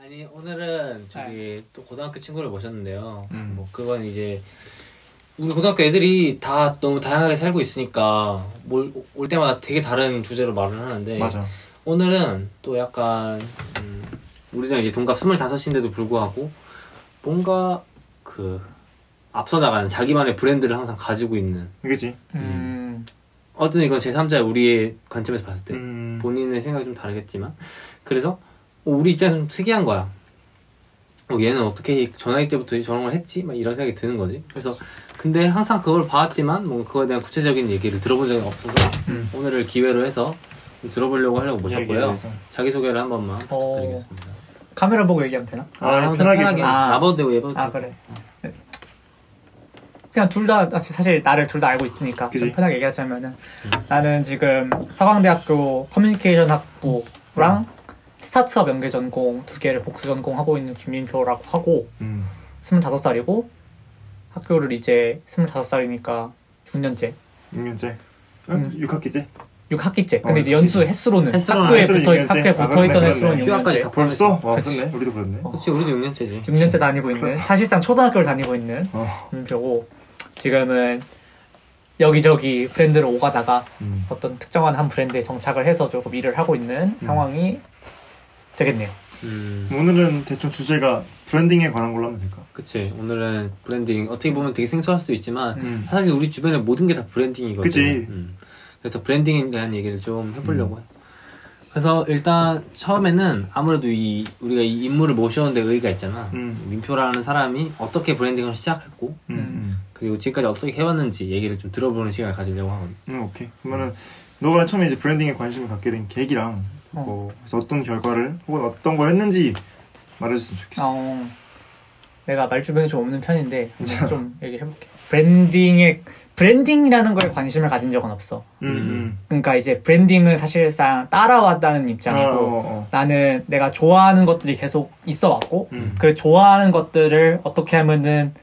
아니 오늘은 저기 또 고등학교 친구를 모셨는데요. 뭐 그건 이제 우리 고등학교 애들이 다 너무 다양하게 살고 있으니까 올 때마다 되게 다른 주제로 말을 하는데 맞아. 오늘은 또 약간 우리랑 이제 동갑 25인데도 불구하고 뭔가 그 앞서 나가는 자기만의 브랜드를 항상 가지고 있는 그치? 어떤 이건 제3자의 우리의 관점에서 봤을 때 본인의 생각이 좀 다르겠지만 그래서 우리 입장에서 좀 특이한 거야. 얘는 어떻게 저 나이 때부터 저런 걸 했지? 막 이런 생각이 드는 거지. 그래서 근데 항상 그걸 봐왔지만 뭐 그거에 대한 구체적인 얘기를 들어본 적이 없어서 오늘을 기회로 해서 좀 들어보려고 하려고 모셨고요. 자기소개를 한 번만 부탁드리겠습니다. 카메라 보고 얘기하면 되나? 편하게. 나봐도 되고 얘봐도 되고. 그래. 그냥 둘 다 사실 나를 둘 다 알고 있으니까 좀 편하게 얘기하자면은 나는 지금 서강대학교 커뮤니케이션 학부랑 스타트업 연계 전공 2개를 복수 전공하고 있는 김민표라고 하고 25살이고 학교를 이제 25살이니까 6년째 6학기째? 6학기째. 근데 이제 연수 횟수로는 학교에 붙어있던 횟수로는 6년째. 벌써? 와, 그렇네. 우리도 그렇네. 그치, 우리도 6년째지. 6년째 다니고 있는, 사실상 초등학교를 다니고 있는 민표고, 지금은 여기저기 브랜드를 오가다가 어떤 특정한 한 브랜드에 정착을 해서 조금 일을 하고 있는 상황이 되겠네요. 오늘은 대충 주제가 브랜딩에 관한 걸로 하면 될까? 그치. 오늘은 브랜딩 어떻게 보면 되게 생소할 수도 있지만 사실 우리 주변에 모든 게 다 브랜딩이거든. 그치. 그래서 브랜딩에 대한 얘기를 좀 해보려고 해. 그래서 일단 처음에는 아무래도 우리가 이 인물을 모셔온 데 의의가 있잖아. 민표라는 사람이 어떻게 브랜딩을 시작했고 그리고 지금까지 어떻게 해왔는지 얘기를 좀 들어보는 시간을 가지려고 하거든. 오케이. 그러면은 너가 처음에 이제 브랜딩에 관심을 갖게 된 계기랑 그래서 어떤 결과를 혹은 어떤 걸 했는지 말해줬으면 좋겠어. 내가 말주변이 좀 없는 편인데 좀 얘기를 해볼게. 브랜딩이라는 거에 관심을 가진 적은 없어. 그러니까 이제 브랜딩은 사실상 따라왔다는 입장이고 나는 내가 좋아하는 것들이 계속 있어 왔고 그 좋아하는 것들을 어떻게 하면은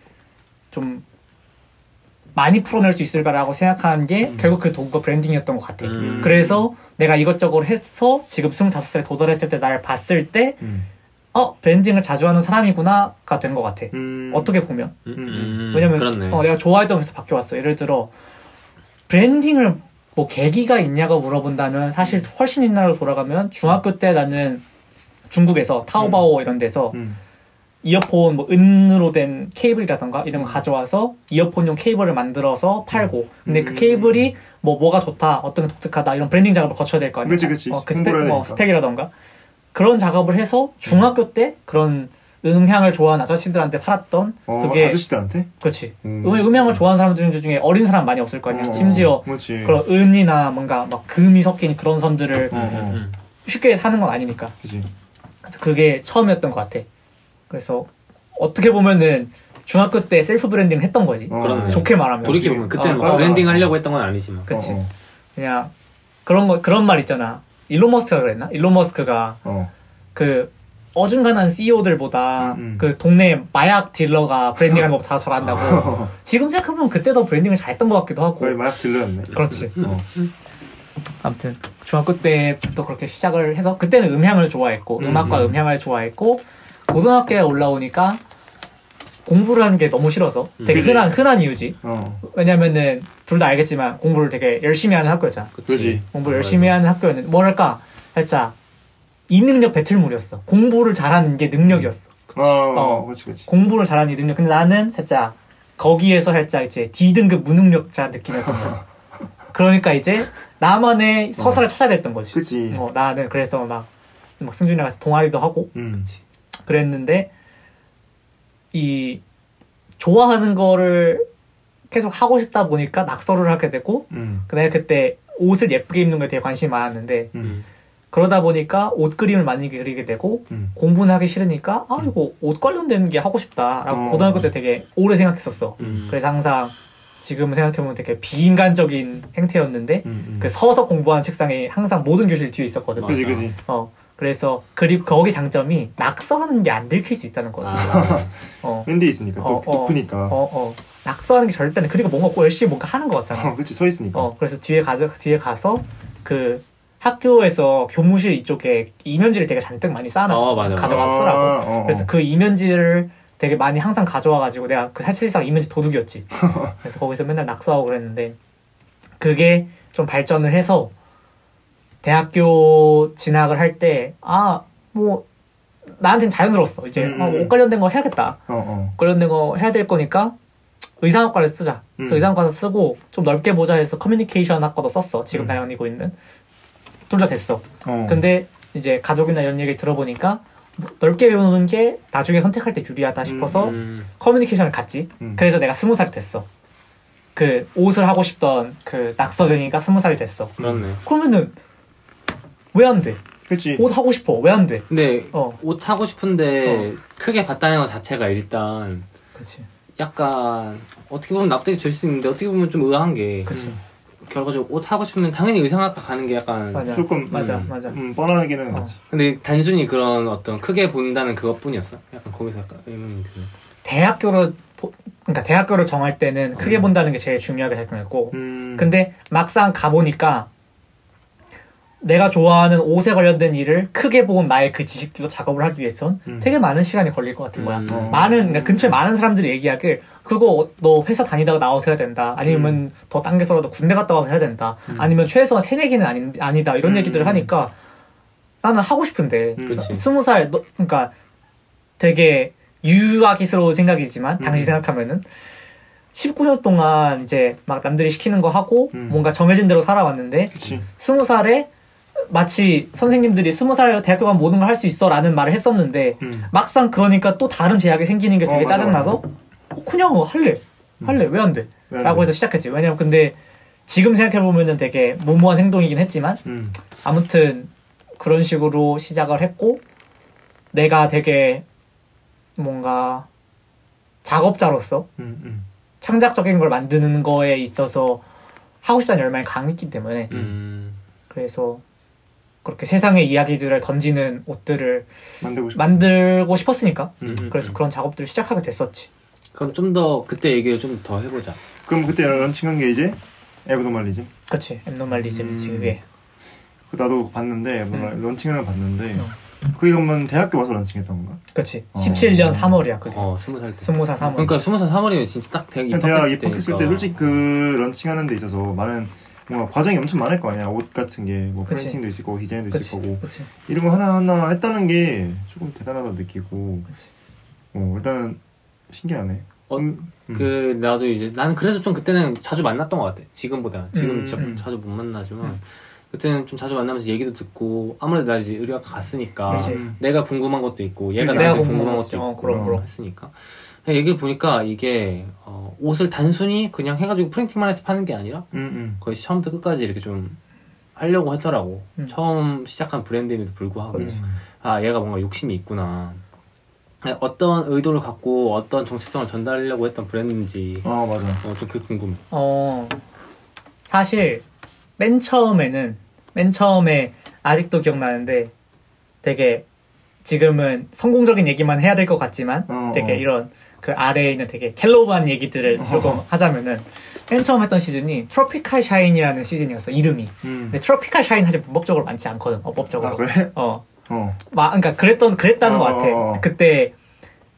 좀 많이 풀어낼 수 있을까라고 생각하는 게 결국 그 도구가 브랜딩이었던 것 같아. 그래서 내가 이것저것 해서 지금 25살에 도달했을 때 나를 봤을 때 브랜딩을 자주 하는 사람이구나가 된 것 같아. 어떻게 보면. 왜냐면 내가 좋아했던 것에서 바뀌어왔어. 예를 들어 브랜딩을 뭐 계기가 있냐고 물어본다면 사실 훨씬 옛날로 돌아가면 중학교 때 나는 중국에서 타오바오 이런 데서 이어폰 뭐 은으로 된 케이블이라던가 이런 거 가져와서 이어폰용 케이블을 만들어서 팔고 근데 그 케이블이 뭐가 좋다 어떤 게 독특하다 이런 브랜딩 작업을 거쳐야 될 거 아니야. 그치. 그 스펙이라던가 그런 작업을 해서 중학교 때 그런 음향을 좋아하는 아저씨들한테 팔았던 그게 아저씨들한테? 그렇지. 음향을 좋아하는 사람들 중에 어린 사람 많이 없을 거 아니야. 심지어 그런 은이나 뭔가 막 금이 섞인 그런 선들을 쉽게 사는 건 아니니까. 그치. 그래서 그게 처음이었던 것 같아. 그래서 어떻게 보면은 중학교 때 셀프 브랜딩을 했던 거지. 좋게 말하면. 돌이켜보면 그때는 브랜딩 하려고 했던 건 아니지만. 그치. 그냥 그런 말 있잖아. 일론 머스크가 그랬나? 일론 머스크가 그 어중간한 CEO들보다 그 동네 마약 딜러가 브랜딩하는 거 다 잘한다고. 지금 생각해보면 그때 더 브랜딩을 잘했던 것 같기도 하고. 거의 마약 딜러였네. 그렇지. 아무튼 중학교 때부터 그렇게 시작을 해서 그때는 음향을 좋아했고 음악과 음향을 좋아했고 고등학교에 올라오니까 공부를 하는 게 너무 싫어서 되게 흔한 이유지. 왜냐면은 둘 다 알겠지만 공부를 되게 열심히 하는 학교였잖아. 그치. 공부를 열심히 하는 학교였는데 뭐랄까 살짝 이능력 배틀물이었어. 공부를 잘하는 게 능력이었어. 그치. 공부를 잘하는 게 능력. 근데 나는 살짝 거기에서 살짝 이제 D등급 무능력자 느낌이었던 거야. 그러니까 이제 나만의 서사를 찾아야 됐던 거지. 그치. 나는 그래서 막 승준이랑 같이 동아리도 하고 그랬는데 이 좋아하는 거를 계속 하고 싶다 보니까 낙서를 하게 되고 내가 그때 옷을 예쁘게 입는 거에 되게 관심이 많았는데 그러다 보니까 옷 그림을 많이 그리게 되고 공부는 하기 싫으니까 이거 옷 관련된 게 하고 싶다라고 고등학교 때 되게 오래 생각했었어. 그래서 항상 지금 생각해보면 되게 비인간적인 행태였는데 그 서서 공부하는 책상에 항상 모든 교실 뒤에 있었거든. 그치. 그래서 그리고 거기 장점이 낙서하는 게 안 들킬 수 있다는 거지. 밴드에 있으니까 높으니까. 낙서하는 게 절대는 그리고 뭔가 열심히 뭔가 하는 거 같잖아. 그치 서 있으니까. 그래서 뒤에 가서 그 학교에서 교무실 이쪽에 이면지를 되게 잔뜩 많이 쌓아놨어. 가져가 쓰라고. 그래서 그 이면지를 되게 많이 항상 가져와가지고 내가 그 사실상 이면지 도둑이었지. 그래서 거기서 맨날 낙서하고 그랬는데 그게 좀 발전을 해서 대학교 진학을 할 때 뭐 나한테는 자연스러웠어. 이제 옷 관련된 거 해야겠다. 옷 관련된 거 해야 될 거니까 의상학과를 쓰자. 그래서 의상학과를 쓰고 좀 넓게 보자 해서 커뮤니케이션 학과도 썼어. 지금 다니고 있는. 둘 다 됐어. 근데 이제 가족이나 이런 얘기를 들어보니까 넓게 배우는 게 나중에 선택할 때 유리하다 싶어서 커뮤니케이션을 갔지. 그래서 내가 20살이 됐어. 그 옷을 하고 싶던 그 낙서쟁이가 20살이 됐어. 그렇네. 그러면은 왜 안 돼? 그치. 옷 하고 싶어. 왜 안 돼? 근데 옷 하고 싶은데 크게 봤다는 것 자체가 일단 그치. 약간 어떻게 보면 납득이 될 수 있는데 어떻게 보면 좀 의아한 게 그치. 결과적으로 옷 하고 싶으면 당연히 의상학과 가는 게 약간 맞아. 조금 맞아. 뻔하기는 하지. 근데 단순히 그런 어떤 크게 본다는 그것뿐이었어? 약간 거기서 약간 의문이 드네. 그러니까 대학교를 정할 때는 크게 본다는 게 제일 중요하게 작용했고 근데 막상 가보니까 내가 좋아하는 옷에 관련된 일을 크게 본 나의 그 지식들로 작업을 하기 위해선 되게 많은 시간이 걸릴 것 같은 거야. 그러니까 근처에 많은 사람들이 얘기하길 그거 너 회사 다니다가 나와서 해야 된다. 아니면 더 당겨서라도 군대 갔다 와서 해야 된다. 아니면 최소한 새내기는 아니다. 이런 얘기들을 하니까 나는 하고 싶은데 20살 그러니까 되게 유아기스러운 생각이지만 당시 생각하면은 19년 동안 이제 막 남들이 시키는 거 하고 뭔가 정해진 대로 살아왔는데 20살에 마치 선생님들이 20살 대학교 가면 모든 걸 할 수 있어 라는 말을 했었는데 막상 그러니까 또 다른 제약이 생기는 게 되게 짜증나서 그냥 할래 왜 안 돼? 라고 해서 시작했지. 왜냐면 근데 지금 생각해보면은 되게 무모한 행동이긴 했지만 아무튼 그런 식으로 시작을 했고 내가 되게 뭔가 작업자로서 창작적인 걸 만드는 거에 있어서 하고 싶다는 열망이 강했기 때문에 그래서 그렇게 세상의 이야기들을 던지는 옷들을 만들고 싶었으니까 그래서 그런 작업들을 시작하게 됐었지. 그럼 좀 더 그때 얘기를 좀 더 해보자. 그럼 그때 런칭한 게 이제 앱노멀리즘? 그치, 앱노멀리즘이지 그게. 나도 봤는데 런칭하는 걸 봤는데 그게 그러면 대학교 와서 런칭했던 건가? 그치. 17년 3월이야 그게. 20살 3월. 그러니까 20살 3월이면 진짜 딱 대학 입학했을 때 솔직히 그 런칭하는 데 있어서 많은 뭔가 과정이 엄청 많을 거 아니야. 옷 같은 게 뭐 프린팅도 있을 거고 디자인도 있을 거고 이런 거 하나하나 했다는 게 조금 대단하다고 느끼고 일단은 신기하네. 그 나도 이제 나는 그래서 좀 그때는 자주 만났던 것 같아. 지금보다 지금 진짜 자주 못 만나지만 그때는 좀 자주 만나면서 얘기도 듣고 아무래도 나 이제 의료학과 갔으니까 내가 궁금한 것도 있고 얘가 나한테 궁금한 것도 있고 그럼. 했으니까 얘기를 보니까 이게 옷을 단순히 그냥 해가지고 프린팅만 해서 파는 게 아니라 거의 처음부터 끝까지 이렇게 좀 하려고 했더라고. 처음 시작한 브랜드임에도 불구하고 얘가 뭔가 욕심이 있구나. 어떤 의도를 갖고 어떤 정체성을 전달하려고 했던 브랜드인지 맞아. 좀 그게 궁금해. 사실 맨 처음에 아직도 기억나는데 되게 지금은 성공적인 얘기만 해야 될 것 같지만 되게 이런 그 아래에 있는 되게 켈로우한 얘기들을 조금 하자면은 맨 처음 했던 시즌이 트로피칼 샤인이라는 시즌이었어. 이름이. 근데 트로피칼 샤인 사실 문법적으로 많지 않거든. 어법적으로. 그래? 그러니까 그랬다는 것 같아. 그때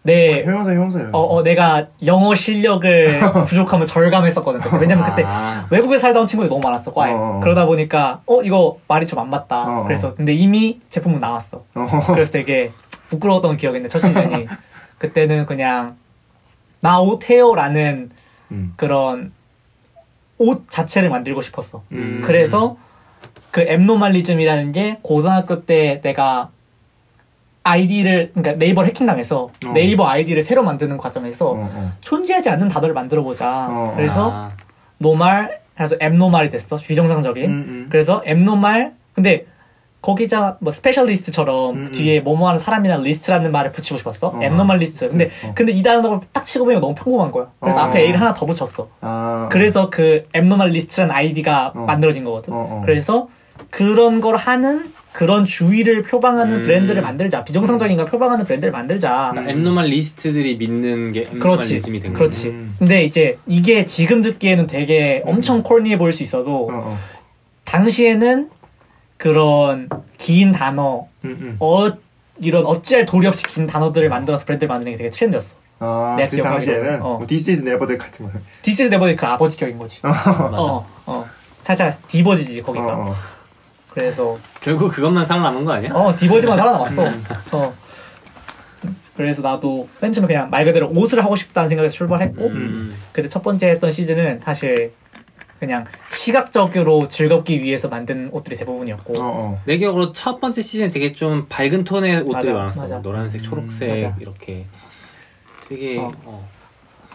내 형용사 내가 영어 실력을 부족하면 절감했었거든. 왜냐면 그때 외국에 살다 온 친구들이 너무 많았어, 과에. 그러다 보니까 이거 말이 좀 안 맞다. 그래서 근데 이미 제품은 나왔어. 그래서 되게 부끄러웠던 기억이 있는데 첫 시즌이 그때는 그냥 나 옷 해요라는 그런 옷 자체를 만들고 싶었어. 그래서 그 앱노멀리즘이라는 게 고등학교 때 내가 그러니까 네이버를 해킹당해서 네이버 아이디를 새로 만드는 과정에서 존재하지 않는 단어를 만들어보자. 그래서 그래서 앱노멀이 됐어. 비정상적인. 그래서 앱노멀, 근데 거기자 뭐 스페셜리스트처럼 뒤에 뭐뭐 하는 사람이나 리스트라는 말을 붙이고 싶었어. 앱노멀 리스트. 근데 이 단어를 딱 치고 보니까 너무 평범한 거야. 그래서 앞에 A를 하나 더 붙였어. 그래서 그 앱노멀 리스트라는 아이디가 만들어진 거거든. 그래서 그런 걸 하는 그런 주의를 표방하는 브랜드를 만들자. 비정상적인 걸 표방하는 브랜드를 만들자. 그러니까 앱노멀 리스트들이 믿는 게 앱노멀리즘이 된 거야. 그렇지. 근데 이제 이게 지금 듣기에는 되게 엄청 코니해 보일 수 있어도 당시에는 그런 긴 단어, 이런 어찌할 도리 없이 긴 단어들을 만들어서 브랜드를 만드는 게 되게 트렌드였어. 내가 그 당시에는 This is never that 같은 거. This is never that 그 아버지 격인 거지. 살짝 디버지지 거기가. 그래서 결국 그것만 살아남은 거 아니야? 디버지만 살아남았어. 그래서 나도 맨 처음에 그냥 말 그대로 옷을 하고 싶다는 생각에서 출발했고 그때 첫 번째 했던 시즌은 사실 그냥 시각적으로 즐겁기 위해서 만든 옷들이 대부분이었고 내 기억으로 첫 번째 시즌 되게 좀 밝은 톤의 옷들이 많았어. 맞아. 노란색, 초록색 맞아. 이렇게 되게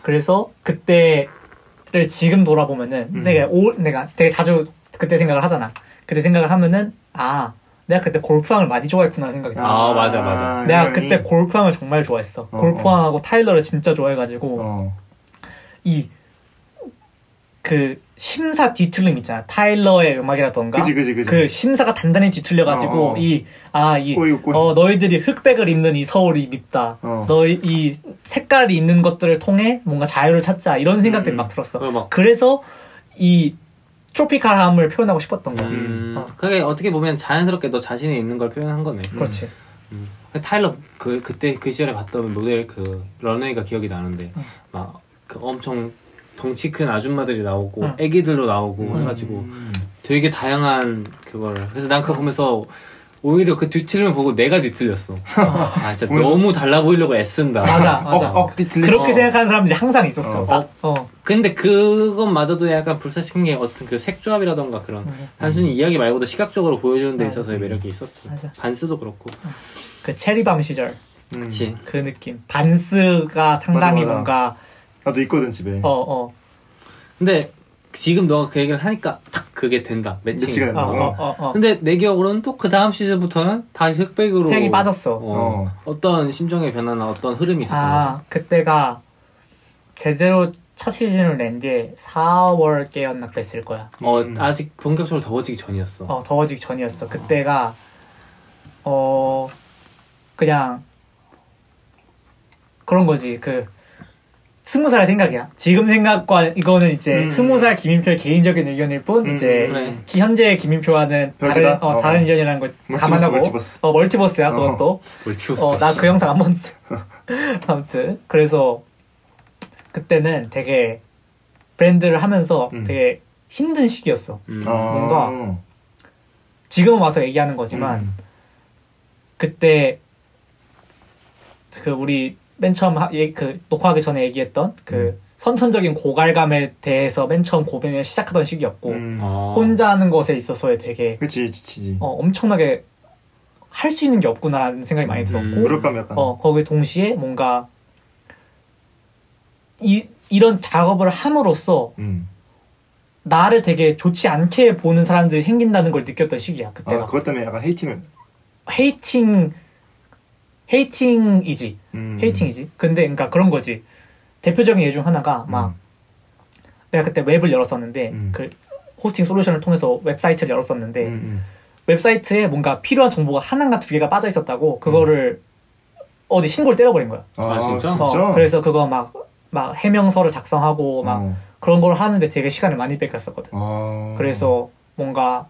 그래서 그때를 지금 돌아보면은 내가 되게 자주 그때 생각을 하잖아. 그때 생각을 하면은 내가 그때 골프왕을 많이 좋아했구나 생각이 들어. 맞아. 내가 그때 골프왕을 정말 좋아했어. 골프왕하고 타일러를 진짜 좋아해가지고 그 심사 뒤틀림 있잖아. 타일러의 음악이라던가 그치. 그 심사가 단단히 뒤틀려가지고 너희들이 흑백을 입는 이 서울이 밉다. 너희 이 색깔이 있는 것들을 통해 뭔가 자유를 찾자 이런 생각들이 막 들었어. 그래서 이 트로피칼함을 표현하고 싶었던 거야. 그게 어떻게 보면 자연스럽게 너 자신이 있는 걸 표현한 거네. 그렇지. 타일러 그때 그 시절에 봤던 모델 그 런웨이가 기억이 나는데 막 그 엄청 덩치 큰 아줌마들이 나오고 애기들로 나오고 해가지고 되게 다양한 그거를 그래서 난 그거 보면서 오히려 그 뒤틀림을 보고 내가 뒤틀렸어. 진짜 너무 달라 보이려고 애쓴다. 맞아. 그렇게 생각하는 사람들이 항상 있었어. 근데 그것마저도 약간 불사시킨 게 어쨌든 그 색조합이라던가 그런 단순히 이야기 말고도 시각적으로 보여주는 데 있어서의 매력이 있었어. 맞아. 반스도 그렇고 그 체리밤 시절 그치. 그 느낌 반스가 상당히 맞아. 뭔가 나도 있거든 집에. 근데 지금 너가 그 얘기를 하니까 딱 그게 된다. 매칭이 된다. 근데 내 기억으로는 또 그 다음 시즌부터는 다시 흑백으로 색이 빠졌어. 어떤 심정의 변화나 어떤 흐름이 있었던 거지. 그때가 제대로 첫 시즌을 낸 게 4월께였나 그랬을 거야. 아직 본격적으로 더워지기 전이었어. 더워지기 전이었어. 그때가 그냥 그런 거지. 20살의 생각이야. 지금 생각과 이거는 이제 20살 김인표의 개인적인 의견일 뿐 이제 그래. 현재의 김인표와는 다른 의견이라는 걸 감안하고 멀티버스야 그것도. 멀티버스. 나 그 영상 안 봤는데. 아무튼 그래서 그때는 되게 브랜드를 하면서 되게 힘든 시기였어. 뭔가 지금 와서 얘기하는 거지만 그때 우리 맨 처음 녹화하기 전에 얘기했던 선천적인 고갈감에 대해서 맨 처음 고민을 시작하던 시기였고 혼자 하는 것에 있어서의 되게 그치 지치지. 엄청나게 할 수 있는 게 없구나라는 생각이 많이 들었고 무력감 약간. 거기에 동시에 뭔가 이런 작업을 함으로써 나를 되게 좋지 않게 보는 사람들이 생긴다는 걸 느꼈던 시기야 그때가. 그것 때문에 약간 헤이팅이지. 근데 그러니까 그런 거지. 대표적인 예 중 하나가 막 내가 그때 웹을 열었었는데 그 호스팅 솔루션을 통해서 웹사이트를 열었었는데 웹사이트에 뭔가 필요한 정보가 하나인가 두 개가 빠져 있었다고 그거를 어디 신고를 때려버린 거야. 진짜? 그래서 그거 막 해명서를 작성하고 막 그런 걸 하는데 되게 시간을 많이 뺏겼었거든. 그래서 뭔가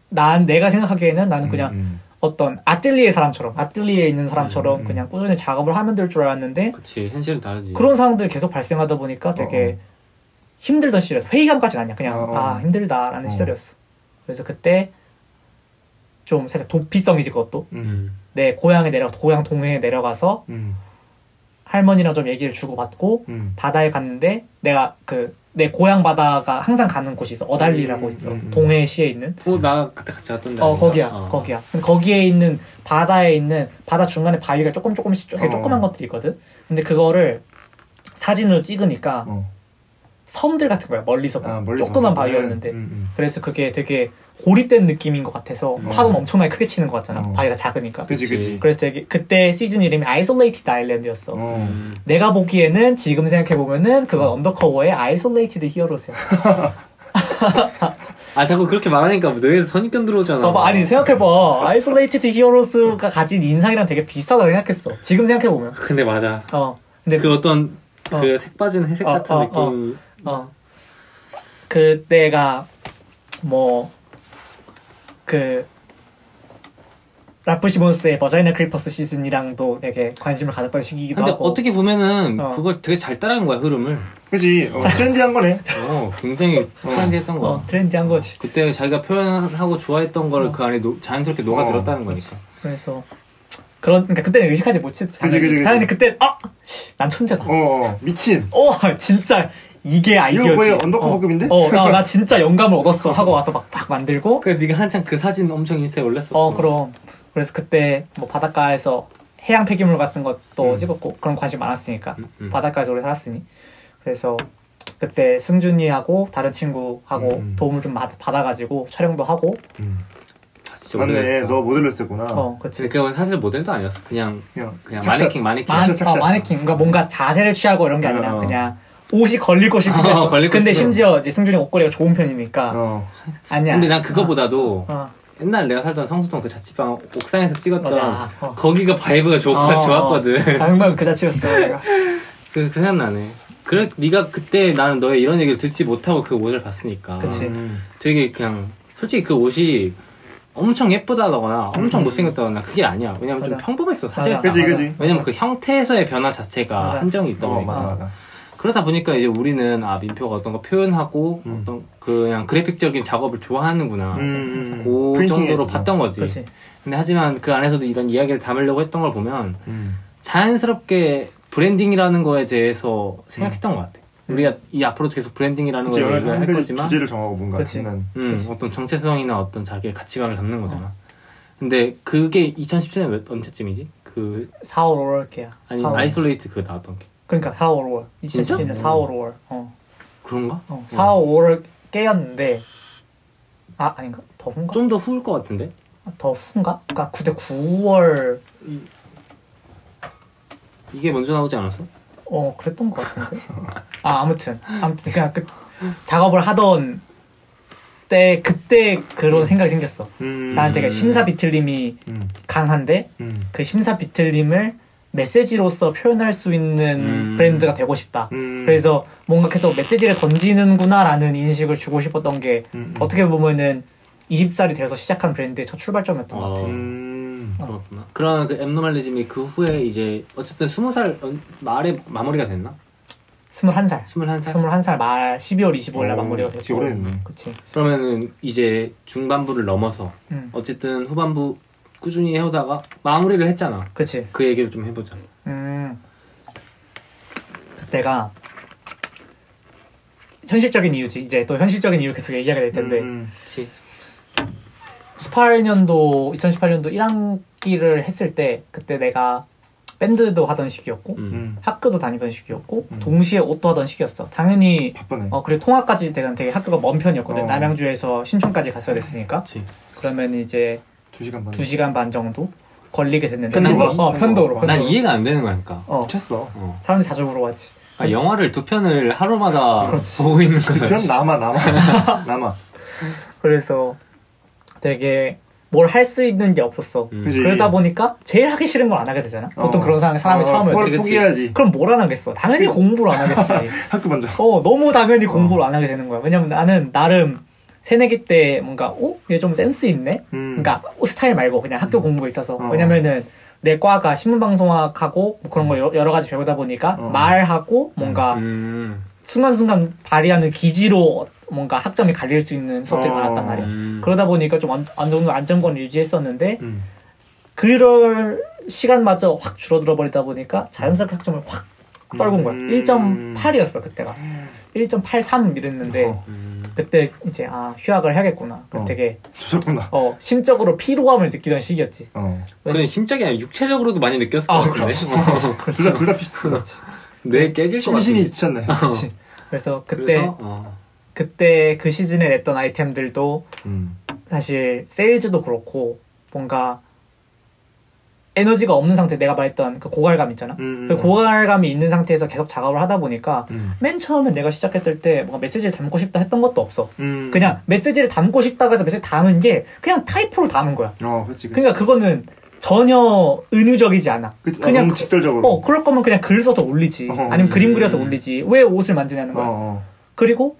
내가 생각하기에는 나는 그냥 어떤 아틀리에에 있는 사람처럼 그냥 꾸준히 작업을 하면 될 줄 알았는데 그치 현실은 다르지. 그런 상황들이 계속 발생하다 보니까 되게 힘들던 시절이었어. 회의감까지는 아니야. 그냥 힘들다라는 시절이었어. 그래서 그때 좀 살짝 도피성이지 그것도. 내 고향 동해에 내려가서 할머니랑 좀 얘기를 주고받고 바다에 갔는데 내가 내 고향 바다가 항상 가는 곳이 있어. 어달리라고 있어. 동해시에 있는. 나 그때 같이 갔던데. 거기야. 거기에 있는 바다에 있는 바다 중간에 바위가 조금씩 조그만 것들이 있거든. 근데 그거를 사진으로 찍으니까 섬들 같은 거야. 멀리서 조그만 바위였는데. 그래서 그게 되게 고립된 느낌인 것 같아서 파도는 엄청나게 크게 치는 것 같잖아. 바위가 작으니까. 그치. 그래서 되게 그때 시즌 이름이 Isolated Island였어. 내가 보기에는 지금 생각해보면은 그건 언더커버의 Isolated Heroes야. 자꾸 그렇게 말하니까 뇌에서 선입견 들어오잖아. 아니 생각해봐. Isolated Heroes가 가진 인상이랑 되게 비슷하다 생각했어. 지금 생각해보면. 근데 맞아. 근데 그 어떤 그 색 빠진 회색 같은 느낌. 그때가 라프 시몬스의 버자이널 크리퍼스 시즌이랑도 되게 관심을 가졌던 시기이기도 근데 하고. 근데 어떻게 보면은 그걸 되게 잘 따라하는 거야, 흐름을. 그치. 트렌디한 거네. 굉장히 트렌디했던 거야. 트렌디한 거지. 그때 자기가 표현하고 좋아했던 거를 그 안에 자연스럽게 녹아들었다는 거니까. 그래서 그러니까 그때는 의식하지 못했지. 당연히 그때 난 천재다. 미친. 진짜 이게 아이디어지. 이거 거의 언더커버급인데? 나 진짜 영감을 얻었어 하고 와서 막 만들고. 그 네가 한창 그 사진 엄청 인스타에 올렸었어. 그럼. 그래서 그때 뭐 바닷가에서 해양 폐기물 같은 것도 찍었고 그런 관심 많았으니까 바닷가에서 오래 살았으니. 그래서 그때 승준이하고 다른 친구하고 도움을 좀 받아가지고 촬영도 하고. 맞네. 너 모델로 했었구나. 그치. 그건 사실 모델도 아니었어. 그냥 착샷. 마네킹. 마네킹. 그러니까 뭔가 자세를 취하고 이런 게 아니라 그냥 옷이 걸릴 것이 근데 심지어 이제 승준이 옷걸이가 좋은 편이니까. 아니야. 근데 난 그거보다도 옛날 내가 살던 성수동 그 자취방 옥상에서 찍었던 거기가 바이브가 좋았거든. 방금 그 자취였어. 그 생각나네. 그래 네가 그때 나는 너의 이런 얘기를 듣지 못하고 그 옷을 봤으니까. 그치. 되게 그냥 솔직히 그 옷이 엄청 예쁘다거나 엄청 못생겼다거나 그게 아니야. 왜냐면 좀 평범했어 사실상. 그치. 왜냐면 그 형태에서의 변화 자체가 한정이 있다 보니까. 맞아. 그러다 보니까 이제 우리는 민표가 어떤 거 표현하고 어떤 그냥 그래픽적인 작업을 좋아하는구나. 그 정도로 봤던 거지. 그치. 근데 하지만 그 안에서도 이런 이야기를 담으려고 했던 걸 보면 자연스럽게 브랜딩이라는 거에 대해서 생각했던 것 같아. 우리가 앞으로 계속 브랜딩이라는 걸 얘기를 할 거지만 주제를 정하고 뭔가 어떤 정체성이나 어떤 자기의 가치관을 잡는 거잖아. 근데 그게 2017년 언제쯤이지? 그 4월 5월께야. 아니 4월. 아이솔레이트 그 나왔던 게. 그러니까 4월 5월. 2017년 4월 5월. 그런가? 4월 5월 깨였는데 아닌가? 더 후인가? 좀 더 후일 것 같은데? 더 후인가? 그러니까 그때 9월 이게 먼저 나오지 않았어? 그랬던 것 같은데. 아무튼 그냥 그 작업을 하던 때 그때 그런 생각이 생겼어. 나한테 심사 비틀림이 강한데 그 심사 비틀림을 메시지로서 표현할 수 있는 브랜드가 되고 싶다. 그래서 뭔가 계속 메시지를 던지는구나라는 인식을 주고 싶었던 게 어떻게 보면은 20살이 되어서 시작한 브랜드의 첫 출발점이었던 것 같아요. 그렇구나. 그런 그 앱노멀리즘이 그 후에 이제 어쨌든 20살 말에 마무리가 됐나? 21살. 21살 말 12월 25일 날 마무리가 됐고. 오래됐네. 그치. 그러면은 이제 중반부를 넘어서 어쨌든 후반부 꾸준히 해오다가 마무리를 했잖아. 그치. 그 얘기를 좀 해보자. 그때가 현실적인 이유지. 이제 또 현실적인 이유 계속 얘기하게 될 텐데. 그치. 2018년도 1학기를 했을 때 그때 내가 밴드도 하던 시기였고 학교도 다니던 시기였고 동시에 옷도 하던 시기였어. 당연히 바쁘네. 그리고 통학까지 되게 학교가 먼 편이었거든. 남양주에서 신촌까지 갔어야 됐으니까. 그치. 그러면 이제 2시간 반 정도 걸리게 됐는데 편도로. 난 이해가 안 되는 거니까. 미쳤어. 사람들이 자주 물어봤지. 영화를 2편을 하루마다 그렇지. 보고 있는 거야. 2편 남아. 그래서 되게 뭘 할 수 있는 게 없었어. 그러다 보니까 제일 하기 싫은 걸 안 하게 되잖아. 보통 그런 사람이 처음에 포기해야지. 그럼 뭘 안 하겠어? 당연히 공부를 안 하겠지. 학교 먼저. 너무 당연히 공부를 안 하게 되는 거야. 왜냐면 나는 나름 새내기 때 뭔가 얘 좀 센스 있네. 그러니까 스타일 말고 그냥 학교 공부에 있어서. 왜냐면은 내 과가 신문방송학하고 뭐 그런 거 여러 가지 배우다 보니까 말하고 뭔가 순간순간 발휘하는 기지로 뭔가 학점이 갈릴 수 있는 수업들이 많았단 말이야. 그러다 보니까 좀 어느 정도 안정권을 유지했었는데 그럴 시간마저 확 줄어들어 버리다 보니까 자연스럽게 학점을 확 떨군 거야. 1.8이었어 그때가. 1.83 이랬는데 그때 이제 휴학을 해야겠구나. 그래서 되게 좋았구나. 심적으로 피로감을 느끼던 시기였지. 그건 심적이 아니라 육체적으로도 많이 느꼈을 것 같은데. 둘 다 비슷하지. 뇌 깨질 것 같아. 심신이 지쳤네. 그렇지. 그래서 그때 그 시즌에 냈던 아이템들도 사실 세일즈도 그렇고 뭔가 에너지가 없는 상태, 내가 말했던 그 고갈감 있잖아. 그 고갈감이 있는 상태에서 계속 작업을 하다 보니까 맨 처음에 내가 시작했을 때 뭔가 메시지를 담고 싶다 했던 것도 없어. 그냥 메시지를 담고 싶다고 해서 메시지 담은 게 그냥 타이포로 담은 거야. 그치. 그러니까 그거는 전혀 은유적이지 않아. 그냥 너무 직설적으로. 그럴 거면 그냥 글 써서 올리지. 아니면 그림 그려서 올리지. 왜 옷을 만드냐는 거야. 그리고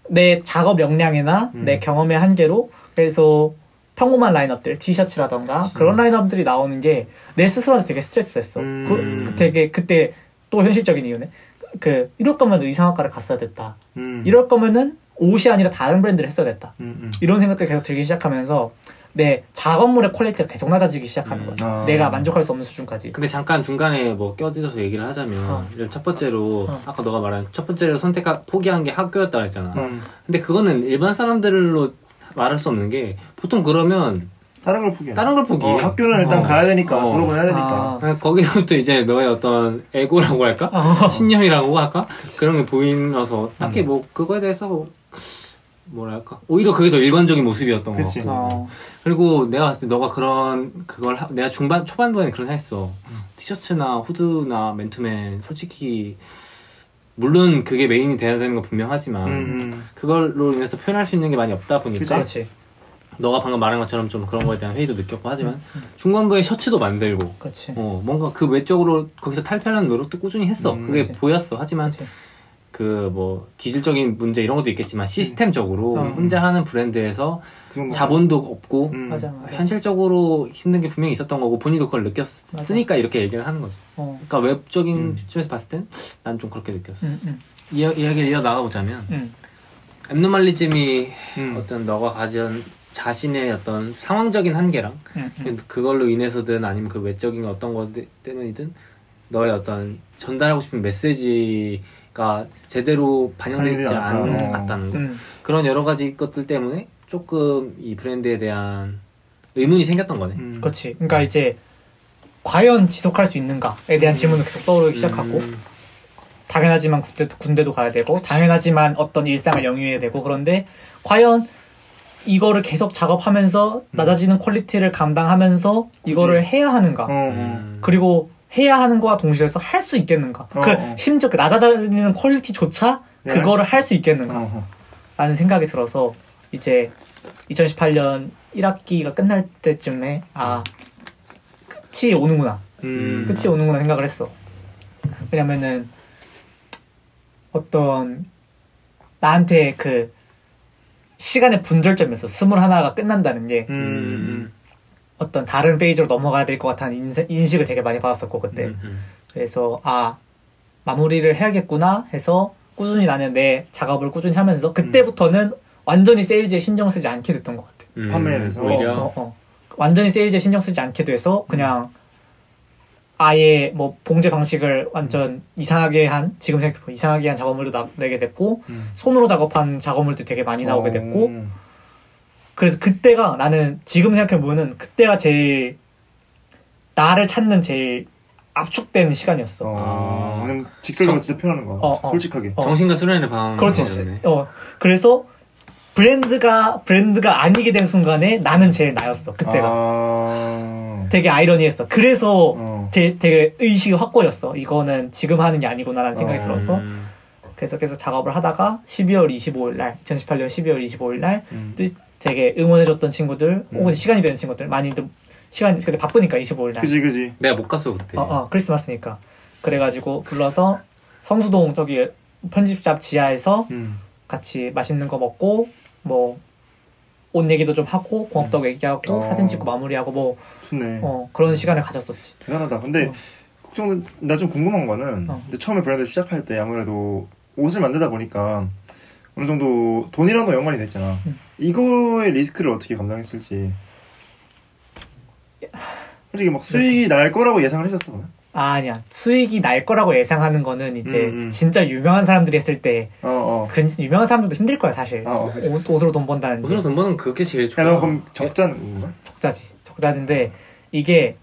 내 작업 역량이나 내 경험의 한계로 그래서 평범한 라인업들, 티셔츠라던가 그런 라인업들이 나오는 게 내 스스로한테 되게 스트레스였어. 되게 그때 또 현실적인 이유네. 이럴 거면 의상학과를 갔어야 됐다. 이럴 거면은 옷이 아니라 다른 브랜드를 했어야 됐다. 이런 생각들이 계속 들기 시작하면서 내 작업물의 퀄리티가 계속 낮아지기 시작하는 거야. 내가 만족할 수 없는 수준까지. 근데 잠깐 중간에 뭐 껴들어서 얘기를 하자면 첫 번째로 아까 너가 말한 첫 번째로 포기한 게 학교였다 그랬잖아. 근데 그거는 일반 사람들로 말할 수 없는 게 보통 그러면 다른 걸 포기해. 다른 걸 포기해. 학교는 일단 가야 되니까 졸업은 해야 되니까. 거기서부터 이제 너의 어떤 에고라고 할까? 신념이라고 할까? 그런 게 보이면서 딱히 뭐 그거에 대해서 뭐랄까 오히려 그게 더 일관적인 모습이었던 거 같고 그리고 내가 봤을 때 너가 그걸 내가 초반부에는 그런 생각했어. 티셔츠나 후드나 맨투맨 솔직히 물론 그게 메인이 돼야 되는 건 분명하지만 그걸로 인해서 표현할 수 있는 게 많이 없다 보니까 그렇지. 너가 방금 말한 것처럼 좀 그런 거에 대한 회의도 느꼈고 하지만 중반부에 셔츠도 만들고 그렇지. 뭔가 그 외적으로 거기서 탈피하는 노력도 꾸준히 했어. 그게 그치. 보였어. 하지만 그 뭐 기질적인 문제 이런 것도 있겠지만 시스템적으로 혼자 하는 브랜드에서 자본도 없고 맞아. 현실적으로 힘든 게 분명히 있었던 거고 본인도 그걸 느꼈으니까 이렇게 얘기를 하는 거지. 그러니까 웹적인 측면에서 봤을 땐 난 좀 그렇게 느꼈어. 이야기를 이어나가보자면 앱노멀리즘이 어떤 너가 가진 자신의 어떤 상황적인 한계랑 그걸로 인해서든 아니면 그 외적인 어떤 것 때문이든 너의 어떤 전달하고 싶은 메시지가 제대로 반영되지 않았다는 거. 그런 여러 가지 것들 때문에 조금 이 브랜드에 대한 의문이 생겼던 거네. 그렇지. 그러니까 이제 과연 지속할 수 있는가에 대한 질문을 계속 떠오르기 시작하고 당연하지만 군대도 가야 되고 당연하지만 어떤 일상을 영위해야 되고 그런데 과연 이거를 계속 작업하면서 낮아지는 퀄리티를 감당하면서 이거를 해야 하는가 그리고 해야 하는 거와 동시에 해서 할 수 있겠는가 심지어 그 낮아지는 퀄리티조차 그거를 할 수 있겠는가 라는 생각이 들어서 이제 2018년 1학기가 끝날 때쯤에 끝이 오는구나 끝이 오는구나 생각을 했어. 왜냐면은 어떤 나한테 그 시간의 분절점에서 21가 끝난다는 게 어떤 다른 페이지로 넘어가야 될 것 같다는 인식을 되게 많이 받았었고 그때 그래서 마무리를 해야겠구나 해서 꾸준히 나는 내 작업을 꾸준히 하면서 그때부터는 완전히 세일즈에 신경 쓰지 않게 됐던 것 같아. 판매에서 오히려 완전히 세일즈에 신경 쓰지 않게 돼서 그냥 아예 뭐 봉제 방식을 완전 이상하게 한 지금 생각해보면 이상하게 한 작업물도 내게 됐고 손으로 작업한 작업물도 되게 많이 나오게 됐고 그래서 그때가 나는 지금 생각해보면은 그때가 제일 나를 찾는 제일 압축되는 시간이었어. 직설적으로 진짜 표현하는 거. 솔직하게. 정신과 수련의 방. 그렇지. 그래서 브랜드가 아니게 된 순간에 나는 제일 나였어. 그때가. 되게 아이러니했어. 그래서 되게 의식이 확 꼬였어. 이거는 지금 하는 게 아니구나라는 생각이 들어서. 그래서 계속 작업을 하다가 2018년 12월 25일 날 되게 응원해줬던 친구들 혹은 시간이 되는 친구들 많이들 시간이 그때 바쁘니까 25일 날. 그지. 내가 못 갔어 그때. 크리스마스니까. 그래가지고 불러서 성수동 저기 편집샵 지하에서 같이 맛있는 거 먹고 뭐 옷 얘기도 좀 하고 공업도 얘기하고 사진 찍고 마무리하고 뭐 좋네. 그런 시간을 가졌었지. 대단하다. 근데 나 좀 궁금한 거는 근데 처음에 브랜드 시작할 때 아무래도 옷을 만들다 보니까 어느 정도 돈이랑도 연관이 됐잖아. 이거의 리스크를 어떻게 감당했을지. 솔직히 막 수익이 날 거라고 예상을 했었어. 아니야. 수익이 날 거라고 예상하는 거는 이제 진짜 유명한 사람들이 했을 때 유명한 사람들도 힘들 거야 사실. 옷으로 돈 번다는 옷으로 돈 버는 그게 제일 좋아. 너 그럼 적자는 건가? 적자인데 이게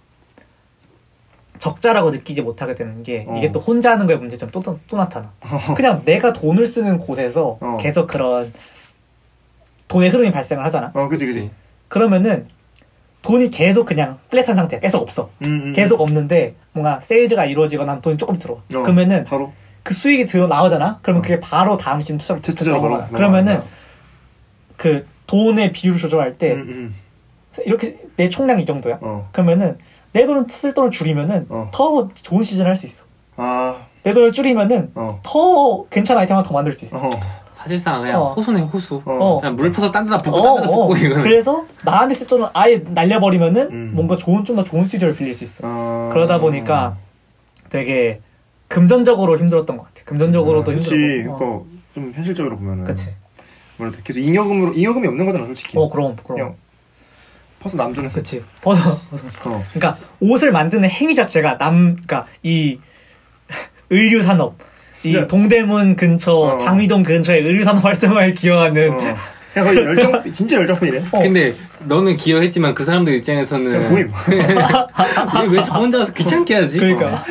적자라고 느끼지 못하게 되는 게 이게 또 혼자 하는 거에 문제점 또 나타나. 그냥 내가 돈을 쓰는 곳에서 계속 그런 돈의 흐름이 발생을 하잖아. 그치. 그러면은 돈이 계속 그냥 플랫한 상태야. 계속 없어. 계속 없는데 뭔가 세일즈가 이루어지거나 돈이 조금 들어와. 그러면은 바로 그 수익이 나오잖아. 그러면 그게 바로 다음 시즌 투자로 들어가. 그러면은 그 돈의 비율을 조절할 때 이렇게 내 총량 이 정도야. 그러면은 내 돈을 쓸 돈을 줄이면은 더 좋은 시즌을 할 수 있어. 내 돈을 줄이면은 더 괜찮은 아이템 하나 더 만들 수 있어. 사실상 그냥 호수네 호수. 그냥 물 퍼서 딴 데다 붓고 딴 데다 붓고 이거는. 그래서 나한테 쓸 돈을 아예 날려버리면은 뭔가 좀 더 좋은 스튜디오를 빌릴 수 있어. 그러다 보니까 되게 금전적으로 힘들었던 것 같아. 금전적으로도 힘들었고. 그러니까 좀 현실적으로 보면은. 그치. 뭐라도 계속 잉여금이 없는 거잖아 솔직히. 그럼. 퍼서 남 주는. 그치. 퍼서. 그러니까 옷을 만드는 행위 자체가 그러니까 이 의류 산업, 이 동대문 근처, 장미동 근처의 의류 산업 활성화를 기여하는. 거의 진짜 열정이네. 근데 너는 기여했지만 그 사람들 입장에서는 뭐임? 왜 저 혼자서 귀찮게 하지? 그러니까.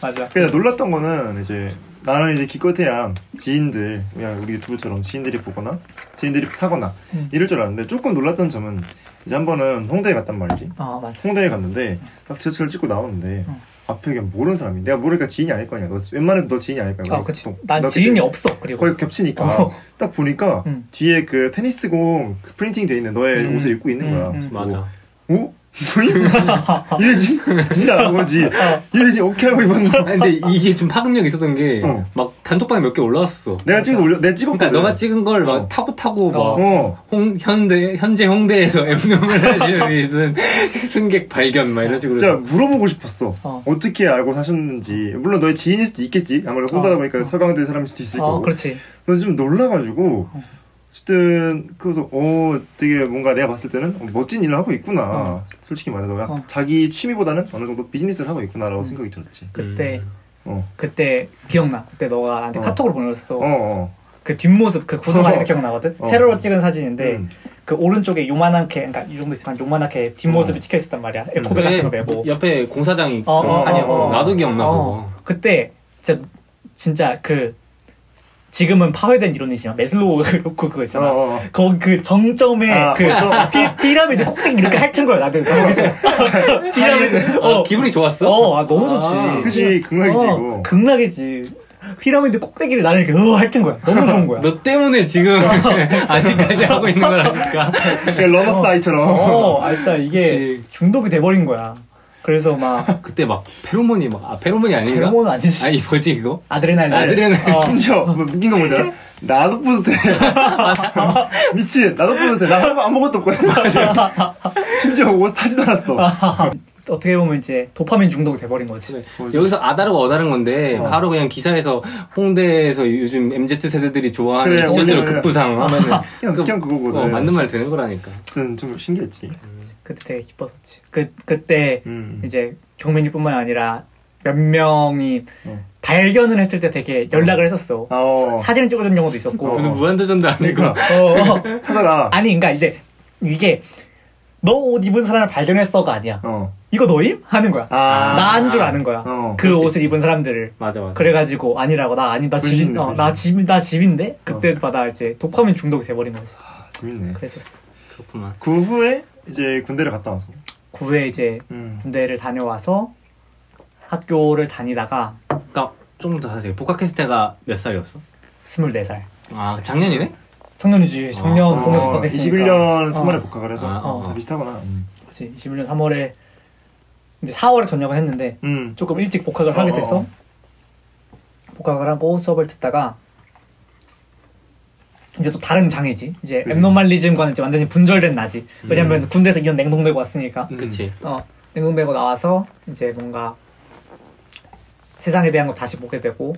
맞아. 그래서 놀랐던 거는 이제 나는 이제 기껏해야 지인들, 그냥 우리 유튜브처럼 지인들이 보거나 지인들이 사거나 이럴 줄 알았는데 조금 놀랐던 점은 이제 한 번은 홍대에 갔단 말이지. 맞아. 홍대에 갔는데 딱 지하철 찍고 나오는데 앞에 그냥 모르는 사람이 내가 모르니까 지인이 아닐 거냐. 너 웬만해서 너 지인이 아닐 거야. 그치. 난 지인이 없어. 그리고 거의 겹치니까 딱 보니까 뒤에 그 테니스공 그 프린팅 돼 있는 너의 옷을 입고 있는 거야. 맞아. 오? 유해진? 진짜 안 거지. 유해진 오케이 하고 입었나? 근데 이게 좀 파급력이 있었던 게 막 단톡방에 몇 개 올라왔어. 내가 찍어서 내가 찍었거든. 그러니까 너가 찍은 걸 막 타고 막 현재 홍대에서 앱룸을 하시는 승객 발견 막 이런 식으로. 진짜 물어보고 싶었어. 어떻게 알고 사셨는지. 물론 너의 지인일 수도 있겠지. 아무래도 홍대다 보니까 서강대 사람일 수도 있을 거고. 그렇지. 그래서 좀 놀라가지고. 어쨌든 그래서 되게 뭔가 내가 봤을 때는 멋진 일을 하고 있구나. 솔직히 말해서 자기 취미보다는 어느 정도 비즈니스를 하고 있구나라고 생각이 들었지. 그때 기억나. 그때 너가 나한테 카톡을 보내줬어. 그 뒷모습 그 구도 아직도 기억나거든. 세로로 찍은 사진인데 그 오른쪽에 요만하게, 그러니까 이 정도 있으면 요만하게 뒷모습이 찍혀 있었단 말이야. 에코백 같은 거 메고. 옆에 공사장이 있고. 나도 기억나 그거. 그때 진짜 그 지금은 파괴된 이론이지만 메슬로우 그거 있잖아. 거기 그 정점에 피라미드 꼭대기 이렇게 핥은 거야. 나도 거기서 피라미드. 기분이 좋았어? 너무 좋지. 그치, 극락이지 이거. 극락이지. 피라미드 꼭대기를 나는 이렇게 핥은 거야. 너무 좋은 거야. 너 때문에 지금 아직까지 하고 있는 거라니까. 러너스 아이처럼. 진짜 이게 중독이 돼버린 거야. 그래서 막 그때 막 페로몬이 페로몬이 아닌가? 페로몬은 아니지. 아니 뭐지 이거? 아드레날린. 심지어 웃긴 거 뭐냐? 나도 뿌듯해. 미친. 나도 뿌듯해. 나 아무것도 없거든. 심지어 옷 사지도 않았어. 어떻게 보면 이제 도파민 중독이 돼버린 거지. 그래. 여기서 아다르고 어다른 건데 바로 그냥 기사에서 홍대에서 요즘 MZ세대들이 좋아하는 티셔츠로 급부상 하면은 그냥 그거거든. 맞는 말 되는 거라니까. 아무튼 좀 신기했지. 그때 되게 기뻤었지. 그때 이제 경민이뿐만 아니라 몇 명이 발견을 했을 때 되게 연락을 했었어. 사진을 찍어준 경우도 있었고. 무슨 무한도전도 아니고. 찾아라. 아니, 그러니까 이제 이게 너 옷 입은 사람을 발견했어가 아니야. 이거 너임? 하는 거야. 나인 줄 아는 거야. 그 옷을 입은 사람들을. 맞아. 그래가지고 아니라고 나 집인데 그때마다 이제 도파민 중독이 돼버린 거지. 재밌네. 그랬었어. 그렇구만. 그 후에 이제 군대를 갔다 와서. 그 후에 이제 군대를 다녀와서 학교를 다니다가. 그러니까 좀 더 하세요. 복학했을 때가 몇 살이었어? 24살. 작년이네? 작년이지. 작년 봄에 복학했으니까. 21년 3월에 복학을 해서 다 비슷하구나. 그렇지. 21년 3월에 이제 4월에 전역을 했는데 조금 일찍 복학을 하게 돼서 복학을 하고 수업을 듣다가 이제 또 다른 장이지. 이제 앱노말리즘과는 이제 완전히 분절된 나지. 왜냐면 군대에서 2년 냉동되고 왔으니까. 그치. 냉동되고 나와서 이제 뭔가 세상에 대한 거 다시 보게 되고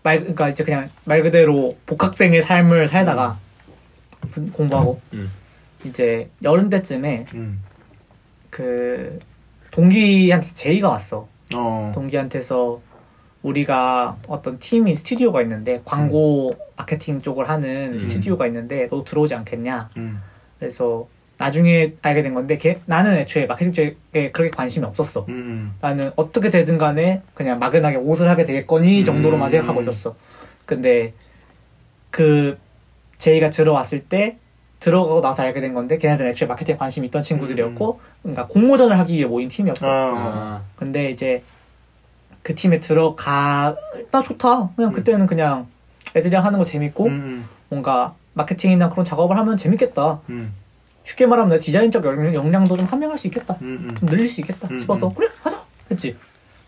그러니까 이제 그냥 말 그대로 복학생의 삶을 살다가 공부하고 이제 여름 때쯤에 그 동기한테 제의가 왔어. 동기한테서 우리가 어떤 팀이 스튜디오가 있는데 광고 마케팅 쪽을 하는 스튜디오가 있는데 너 들어오지 않겠냐. 그래서 나중에 알게 된 건데 나는 애초에 마케팅 쪽에 그렇게 관심이 없었어. 나는 어떻게 되든 간에 그냥 막연하게 옷을 하게 되겠거니 정도로만 생각하고 있었어. 근데 그 제이가 들어왔을 때 들어가고 나서 알게 된 건데 걔네들은 애초에 마케팅에 관심이 있던 친구들이었고 그러니까 공모전을 하기 위해 모인 팀이었어. 근데 이제 그 팀에 나 좋다. 그냥 그때는 그냥 애들이랑 하는 거 재밌고 뭔가 마케팅이나 그런 작업을 하면 재밌겠다. 쉽게 말하면 내 디자인적 역량도 좀 함양할 수 있겠다. 좀 늘릴 수 있겠다 싶어서 그래 하자 했지.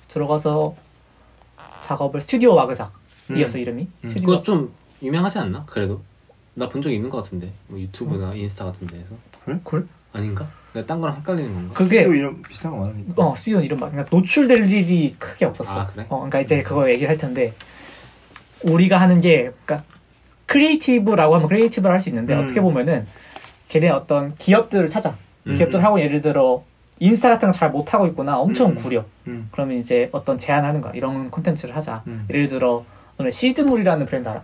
들어가서 작업을 스튜디오 와그작이었어 이름이. 그거 좀 유명하지 않나? 그래도 나 본 적 있는 것 같은데 뭐 유튜브나 인스타 같은 데에서. 그래? 아닌가? 내가 딴 거랑 헷갈리는 건가? 그게 이런 비슷한 거 많으니까. 수연 이런 말. 그러니까 노출될 일이 크게 없었어. 아, 그래? 그러니까 이제 그거 얘기를 할 텐데 우리가 하는 게 그러니까 크리에이티브라고 하면 크리에이티브를 할 수 있는데 어떻게 보면은 걔네 어떤 기업들을 찾아. 기업들 하고 예를 들어 인스타 같은 거 잘 못하고 있구나. 엄청 구려. 그러면 이제 어떤 제안을 하는 거야. 이런 콘텐츠를 하자. 예를 들어 너네 시드물이라는 브랜드 알아?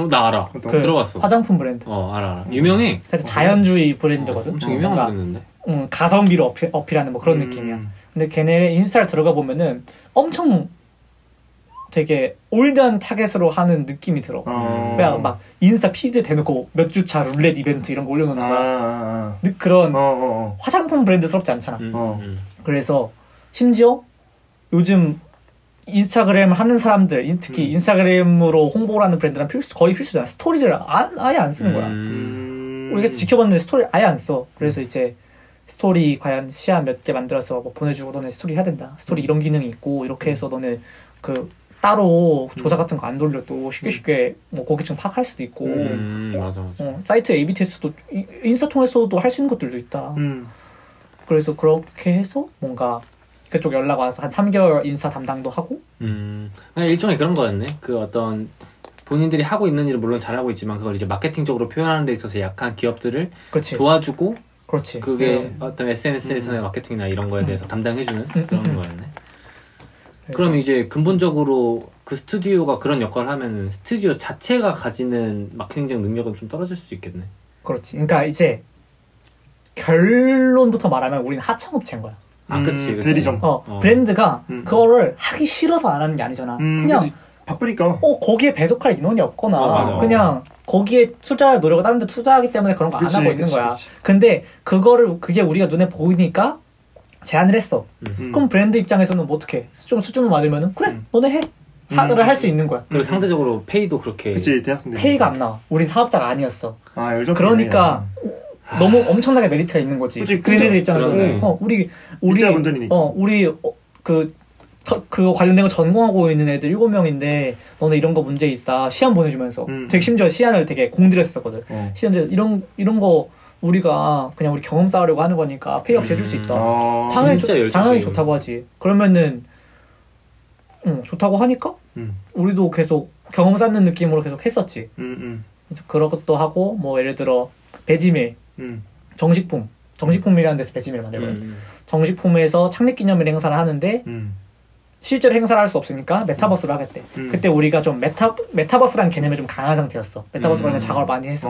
나 알아. 그 들어봤어. 화장품 브랜드. 알아. 유명해. 그래서 자연주의 브랜드거든. 엄청 유명한 브랜드인데. 가성비로 어필하는 뭐 그런 느낌이야. 근데 걔네 인스타를 들어가 보면은 엄청 되게 올드한 타겟으로 하는 느낌이 들어. 그냥 막 인스타 피드 대놓고 몇 주차 룰렛 이벤트 이런 거 올려놓는 거야. 그런 화장품 브랜드스럽지 않잖아. 그래서 심지어 요즘 인스타그램 하는 사람들, 특히 인스타그램으로 홍보를 하는 브랜드랑 거의 필수잖아. 스토리를 아예 안 쓰는 거야. 우리가 지켜봤는데 스토리 아예 안 써. 그래서 이제 스토리 과연 시안 몇 개 만들어서 뭐 보내주고 너네 스토리 해야 된다. 스토리 이런 기능이 있고 이렇게 해서 너네 그 따로 조사 같은 거 안 돌려도 쉽게 뭐 고객층 파악할 수도 있고 맞아. 사이트 A/B 테스트도 인스타 통해서도 할 수 있는 것들도 있다. 그래서 그렇게 해서 뭔가 그쪽 연락 와서 한 3개월 인스타 담당도 하고 일종의 그런 거였네. 그 어떤 본인들이 하고 있는 일은 물론 잘하고 있지만 그걸 이제 마케팅적으로 표현하는 데 있어서 약한 기업들을 그렇지. 도와주고 그렇지. 그게 그렇지. 어떤 SNS에서의 마케팅이나 이런 거에 대해서 담당해주는 그런 거였네. 그럼 이제 근본적으로 그 스튜디오가 그런 역할을 하면 스튜디오 자체가 가지는 마케팅적 능력은 좀 떨어질 수도 있겠네. 그렇지. 그러니까 이제 결론부터 말하면 우리는 하청업체인 거야. 그치. 대리점. 브랜드가 그거를 하기 싫어서 안 하는 게 아니잖아. 그냥 그치. 바쁘니까. 거기에 배속할 인원이 없거나 맞아. 그냥 거기에 투자할 노력을 다른 데 투자하기 때문에 그런 거 안 하고 있는 거야. 그치. 근데 그게 우리가 눈에 보이니까 제안을 했어. 그럼 브랜드 입장에서는 뭐 어떻게 좀 수준을 맞으면은 그래 너네 해. 를 할 수 있는 거야. 그리고 상대적으로 페이도 그렇게. 그치 대학생들. 페이가 안 나와. 우리 사업자가 아니었어. 그러니까 너무 엄청나게 메리트가 있는 거지. 그네들 입장에서는 우리 그거 관련된 거 전공하고 있는 애들 7명인데 너네 이런 거 문제 있다. 시안 보내주면서 되게 심지어 시안을 되게 공들였었거든. 시안들 이런 거 우리가 그냥 우리 경험 쌓으려고 하는 거니까 페이 없이 해줄 수 있다. 당연히 좋다고 하지. 그러면은 좋다고 하니까 우리도 계속 경험 쌓는 느낌으로 계속 했었지. 그래서 그런 것도 하고 뭐 예를 들어 배지밀 정식품이라는 데서 배지밀을 만들거든. 정식품에서 창립기념일 행사를 하는데 실제로 행사를 할 수 없으니까 메타버스로 하겠대. 그때 우리가 좀 메타버스라는 개념에 좀 강한 상태였어. 메타버스 관련 작업을 많이 해서.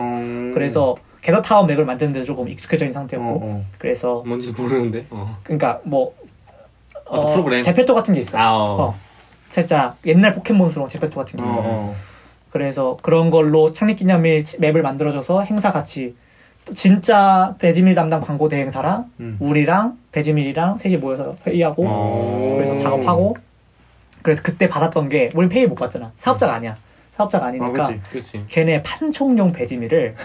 그래서 게더타운 맵을 만드는 데 조금 익숙해져 있는 상태였고. 그래서 뭔지도 모르는데. 그러니까 뭐 프로그램 제페토 같은 게 있어. 살짝 옛날 포켓몬스러운 제페토 같은 게 있어. 그래서 그런 걸로 창립기념일 맵을 만들어줘서 행사 같이 진짜 배지밀 담당 광고 대행사랑 우리랑 배지밀이랑 셋이 모여서 회의하고 그래서 작업하고 그래서 그때 받았던 게 우린 페이 못 받잖아. 사업자가 아니야. 사업자가 아니니까 그치. 걔네 판촉용 배지밀을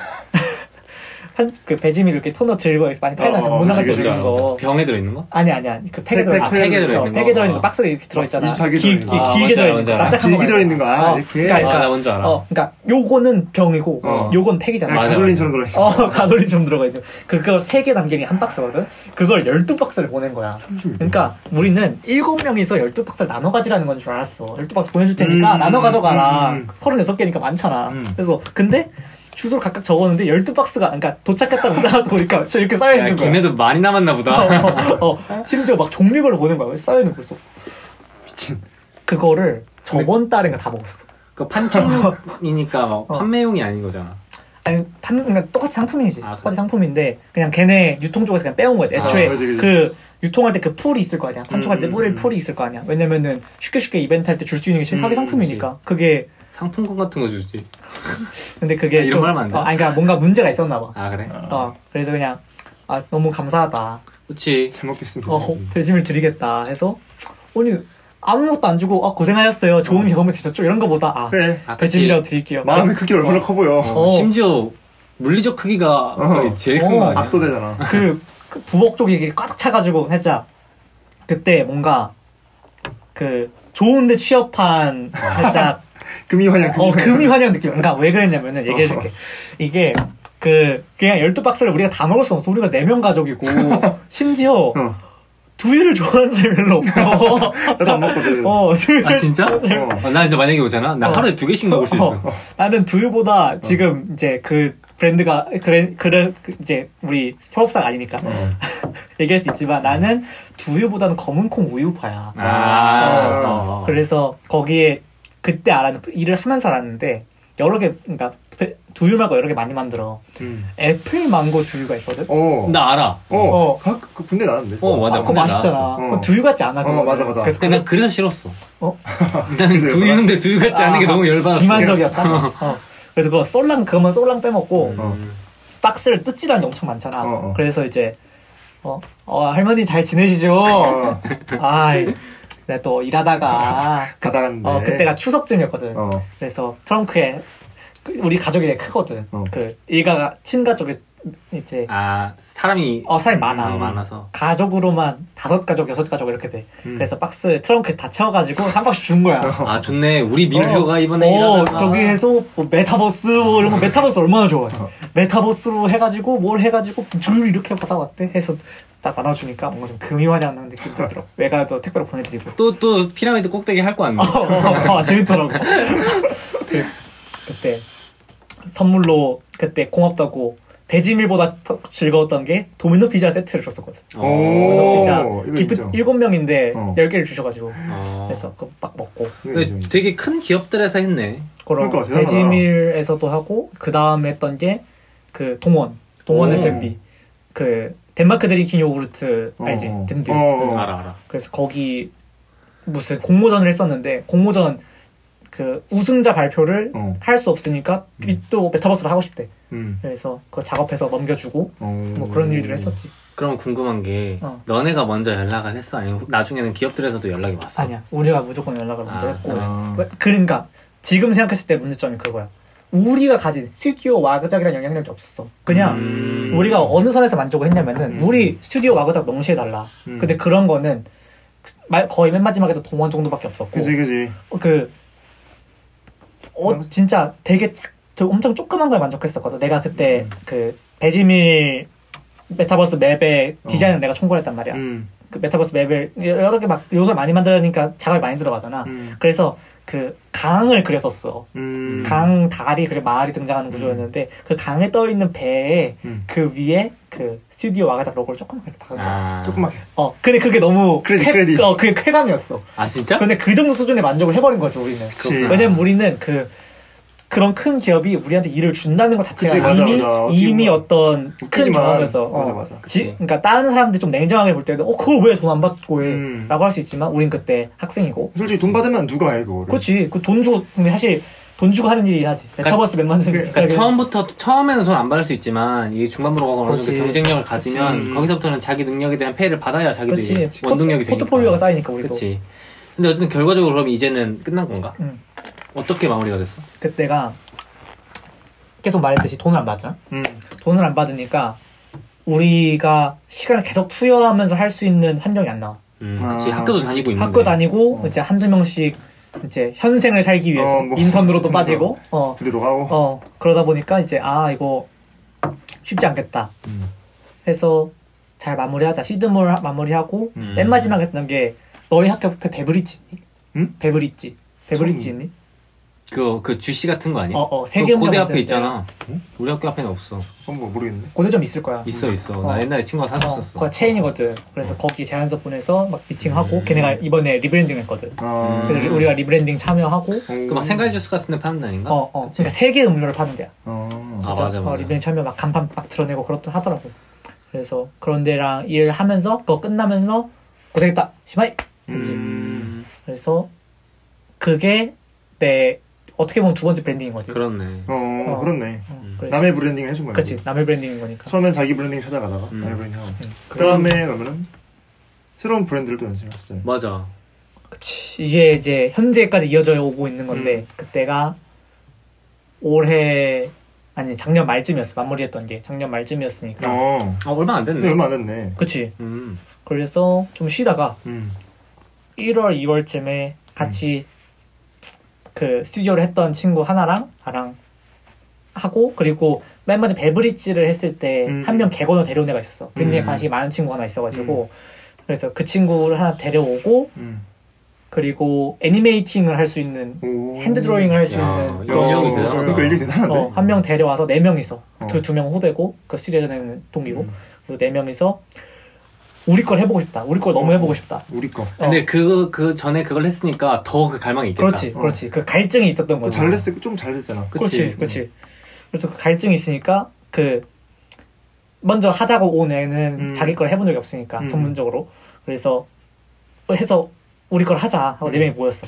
그 배지밀 이렇게 토너 들고 많이 팔잖아. 문화가 들어있는 거. 병에 들어있는 거? 아니야. 그 팩에 들어있는 거. 팩에 들어있는 거. 팩에 들어있는 거 박스가 이렇게 들어있잖아. 24개 길게 들어있는 거. 납작한 거. 길게 들어있는 거. 이렇게. 나 뭔지 알아. 그러니까 요거는 병이고 요건 팩이잖아. 가솔린처럼 들어있는 가솔린처럼 들어가 있는. 그걸 3개 담긴 게 한 박스거든. 그걸 12박스를 보낸 거야. 그러니까 우리는 7명이서 12박스를 나눠 가지라는 건 줄 알았어. 12박스 보내줄 테니까 나눠 가져가라. 36개니까 많잖아. 그래서 근데 주소를 각각 적었는데 12박스가 그러니까 도착했다 오자마자 보니까 저 이렇게 쌓여있는 거야. 걔네도 많이 남았나 보다. 심지어 막 종류별로 보낸 거야. 쌓여있는 거였어. 미친. 그거를 저번 달인가 다 먹었어. 그 판촉이니까 막 판매용이 아닌 거잖아. 아니 그러니까 똑같이 상품이지. 똑같이 상품인데 그냥 걔네 유통 쪽에서 그냥 빼온 거지. 애초에 그 유통할 때 그 풀이 있을 거 아니야. 판촉할 때 뿌릴 풀이 있을 거 아니야. 왜냐면은 쉽게 이벤트 할 때 줄 수 있는 게 사기 상품이니까. 그게 상품권 같은 거 주지. 근데 그게 이런 말 하면 안 돼. 아니 그러니까 뭔가 문제가 있었나 봐. 그래? 그래서 그냥 너무 감사하다. 그치. 잘 먹겠습니다. 배심을 드리겠다 해서 아니 아무것도 안 주고 고생하셨어요. 좋은 경험이 되셨죠? 이런 거보다 그래. 배심이라도 드릴게요. 마음의 크기 얼마나 커 보여. 심지어 물리적 크기가 거의 제일 큰 거 아니야? 압도되잖아. 그 부엌 쪽이 꽉 차가지고 살짝 그때 뭔가 그 좋은데 취업한 살짝 금이환영. 금이환영 느낌. 그러니까 왜 그랬냐면은 얘기해줄게. 이게 그냥 12박스를 우리가 다 먹을 수 없어. 우리가 4명 가족이고 심지어 두유를 좋아하는 사람이 별로 없어. 나도 안 먹거든. 아 진짜? 나 이제 만약에 오잖아. 나 하루에 2개씩 먹을 수 있어. 나는 두유보다 지금 이제 그 브랜드가 이제 우리 협업사가 아니니까 얘기할 수 있지만 나는 두유보다는 검은콩 우유파야. 그래서 거기에 그때 일을 하면서 알았는데 여러 개, 그러니까 두유 말고 여러 개 많이 만들어. 애플 망고 두유가 있거든. 나 알아. 그 군대 나왔는데. 맞아. 그거 맛있잖아. 그거 두유 같지 않아. 맞아. 그래서 난 그래서 싫었어. 난 두유인데 두유 같지 않은 게 너무 열받았어. 기만적이었다. 그래서 그거만 쏠랑 빼먹고 박스를 뜯지도 않는 게 엄청 많잖아. 그래서 이제 할머니 잘 지내시죠? 내가 또 일하다가 가다갔는데 그때가 추석쯤이었거든. 그래서 트렁크에 우리 가족이 되게 크거든. 그 일가가 친가족이 이제 사람이 많아서 가족으로만 5가족 6가족 이렇게 돼. 그래서 박스 트렁크에 다 채워가지고 한 박스 준 거야. 좋네. 우리 민표가 이번에 저기에서 메타버스 이런 거 메타버스 얼마나 좋아해. 메타버스로 해가지고 뭘 해가지고 줄 이렇게 받아왔대 해서 딱 나눠주니까 뭔가 좀 금이환영 나는 느낌 들더라고. 외가도 택배로 보내드리고 또 피라미드 꼭대기 할 거 아니야. 재밌더라고. 그때 선물로 그때 고맙다고 베지밀보다 즐거웠던 게 도미노 피자 세트를 줬었거든. 도미노 피자 기프 7명인데 10개를 주셔가지고 그래서 그거 막 먹고. 되게 큰 기업들에서 했네. 그러니까 베지밀에서도 하고 그 다음에 했던 게 그 동원 FMB 그 덴마크 드링킹 요구르트 알지? 덴드. 알아. 그래서 거기 무슨 공모전을 했었는데 공모전 그 우승자 발표를 할 수 없으니까 또 메타버스를 하고 싶대. 그래서 그거 작업해서 넘겨주고 뭐 그런 일들을 했었지. 그럼 궁금한 게 너네가 먼저 연락을 했어? 아니면 나중에는 기업들에서도 연락이 왔어? 아니야. 우리가 무조건 연락을 먼저 했고 그러니까 지금 생각했을 때 문제점이 그거야. 우리가 가진 스튜디오 와그작이라는 영향력이 없었어. 그냥 우리가 어느 선에서 만족을 했냐면은 우리 스튜디오 와그작 명시해달라. 근데 그런 거는 거의 맨 마지막에도 동원 정도밖에 없었고 그지 진짜 되게 엄청 조그만 거에 만족했었거든. 내가 그때 그 베지밀 메타버스 맵의 디자인을 내가 총괄 했단 말이야. 그 메타버스 맵을 여러 개 막 요소를 많이 만들어니까 작업이 많이 들어가잖아. 그래서 그 강을 그렸었어. 강 다리 그리고 마을이 등장하는 구조였는데 그 강에 떠 있는 배에 그 위에 그 스튜디오 와가작 로고를 조그맣게 박은 거야. 조그맣게. 근데 그게 너무 크레딧. 그게 쾌감이었어. 진짜? 근데 그 정도 수준에 만족을 해버린 거지 우리는. 왜냐면 우리는 그런 큰 기업이 우리한테 일을 준다는 것 자체가 이미 어떤 큰 경험이었어. 맞아. 그러니까 다른 사람들이 좀 냉정하게 볼 때는 그걸 왜 돈 안 받고 해? 라고 할 수 있지만 우린 그때 학생이고 솔직히 돈 받으면 누가 해 그거를. 그렇지. 그 돈 주고 근데 사실 돈 주고 하는 일이긴 하지. 메타버스 맵 만드는 게 처음에는 돈 안 받을 수 있지만 이게 중반부로 가고 어느 정도 경쟁력을 가지면 거기서부터는 자기 능력에 대한 페이를 받아야 자기도 원동력이 되니까. 포트폴리오가 쌓이니까 우리도. 그렇지. 근데 어쨌든 결과적으로 그럼 이제는 끝난 건가? 어떻게 마무리가 됐어? 그때가 계속 말했듯이 돈을 안 받잖아. 돈을 안 받으니까 우리가 시간을 계속 투여하면서 할 수 있는 환경이 안 나와. 그치. 학교도 다니고 있는데. 학교 다니고 이제 한두 명씩 이제 현생을 살기 위해서 인턴으로도 빠지고 군대도 가고 그러다 보니까 이제 이거 쉽지 않겠다 해서 잘 마무리하자. 시드몰 마무리하고 맨 마지막 했던 게 너희 학교 앞에 베브리지 있니? 베브리지 있니? 그 주시 같은 거 아니야? 세계 고대 앞에 있잖아. 우리 학교 앞에는 없어. 모르겠네. 고대점 있을 거야. 있어. 나 옛날에 친구가 사줬었어. 그거 체인이거든. 그래서 거기 제안서 보내서 막 미팅하고 걔네가 이번에 리브랜딩 했거든. 그래서 우리가 리브랜딩 참여하고 그 막 생과일 주스 같은 데 파는 데 아닌가? 그러니까 세계 음료를 파는 데야. 맞아. 리브랜딩 참여 막 간판 막 드러내고 그렇다 하더라고. 그래서 그런 데랑 일하면서 그거 끝나면서 고생했다. 시마이 했지. 그래서 그게 내 어떻게 보면 두 번째 브랜딩인 거지. 그렇네. 그렇네. 남의 브랜딩을 해준 거야. 그렇지. 남의 브랜딩인 거니까. 처음엔 자기 브랜딩 찾아가다가 남의 브랜딩 하고. 그다음에 그러면은 새로운 브랜드를 또 연습을 했었잖아요. 맞아. 그치. 이게 이제 현재까지 이어져 오고 있는 건데 그때가 작년 말쯤이었어. 마무리했던 게 작년 말쯤이었으니까. 얼마 안 됐네. 얼마 안 됐네. 그치. 그래서 좀 쉬다가 1월, 2월쯤에 같이 그 스튜디오를 했던 친구 하나랑 나랑 하고 그리고 맨 마지막에 베브리지를 했을 때 한 명 객원을 데려온 애가 있었어. 브랜딩에 관심이 많은 친구 하나 있어가지고 그래서 그 친구를 하나 데려오고 그리고 애니메이팅을 할 수 있는 핸드 드로잉을 할 수 있는 그런 친구를 한 명 데려와서 4명이서 그 2명 후배고 그 스튜디오에 있는 동기고 그래서 4명이서 우리 걸 해보고 싶다. 우리 걸 너무 해보고 싶다. 우리 거. 근데 그 전에 그걸 했으니까 더 그 갈망이 있겠다. 그렇지. 그 갈증이 있었던 거지. 좀 잘 됐잖아. 그렇지. 그래서 그 갈증이 있으니까 그 먼저 하자고 온 애는 자기 걸 해본 적이 없으니까 전문적으로 그래서 해서 우리 걸 하자 하고 4명이 모였어.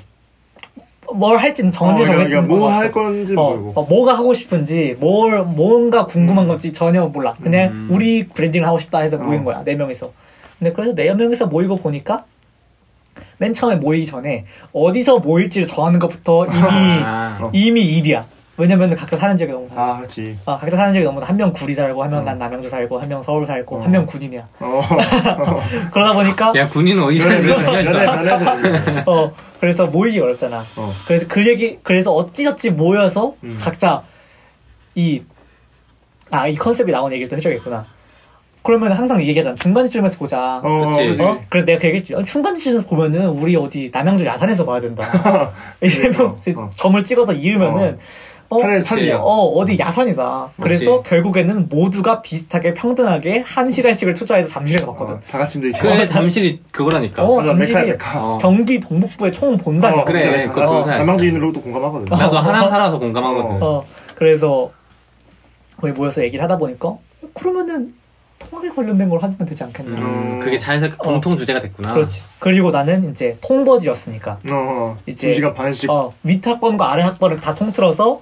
뭘 할지는 정해지는 뭐 할 건지 모르고 뭐가 하고 싶은지 뭔가 궁금한 건지 전혀 몰라. 그냥 우리 브랜딩을 하고 싶다 해서 모인 거야 4명이서. 근데 그래서 4명이서 모이고 보니까 맨 처음에 모이기 전에 어디서 모일지를 정하는 것부터 이미 일이야. 왜냐면 각자 사는 지역이 너무 달라. 그렇지. 각자 사는 지역이 너무 한 명 구리 살고, 한 명 난 남양주 살고, 한 명 서울 살고, 한 명 군인이야. 그러다 보니까 야 군인은 어디 사는지 그래서 모이기 어렵잖아. 그래서 어찌저찌 모여서 각자 이 컨셉이 나온 얘기를 또 해줘야겠구나. 그러면 항상 얘기하잖아. 중간지점에서 보자. 그래서 내가 그 얘기했지. 중간지점에서 보면은 우리 어디 남양주 야산에서 봐야 된다. 이러면 점을 찍어서 이으면은 산이야. 어디 야산이다. 그래서 결국에는 모두가 비슷하게 평등하게 1시간씩을 투자해서 잠실에서 봤거든. 다 같이 힘들게. 그 잠실이 그거라니까. 잠실이 경기 동북부의 총 본산이야. 그래. 남양주인으로도 공감하거든. 나도 하나 살아서 공감하거든. 그래서 거기 모여서 얘기를 하다 보니까 그러면은 통학에 관련된 걸 하면 되지 않겠나. 그게 자연스럽게 공통 주제가 됐구나. 그렇지. 그리고 나는 이제 통버지였으니까 이제 2시간 반씩 윗 학번과 아래 학번을 다 통틀어서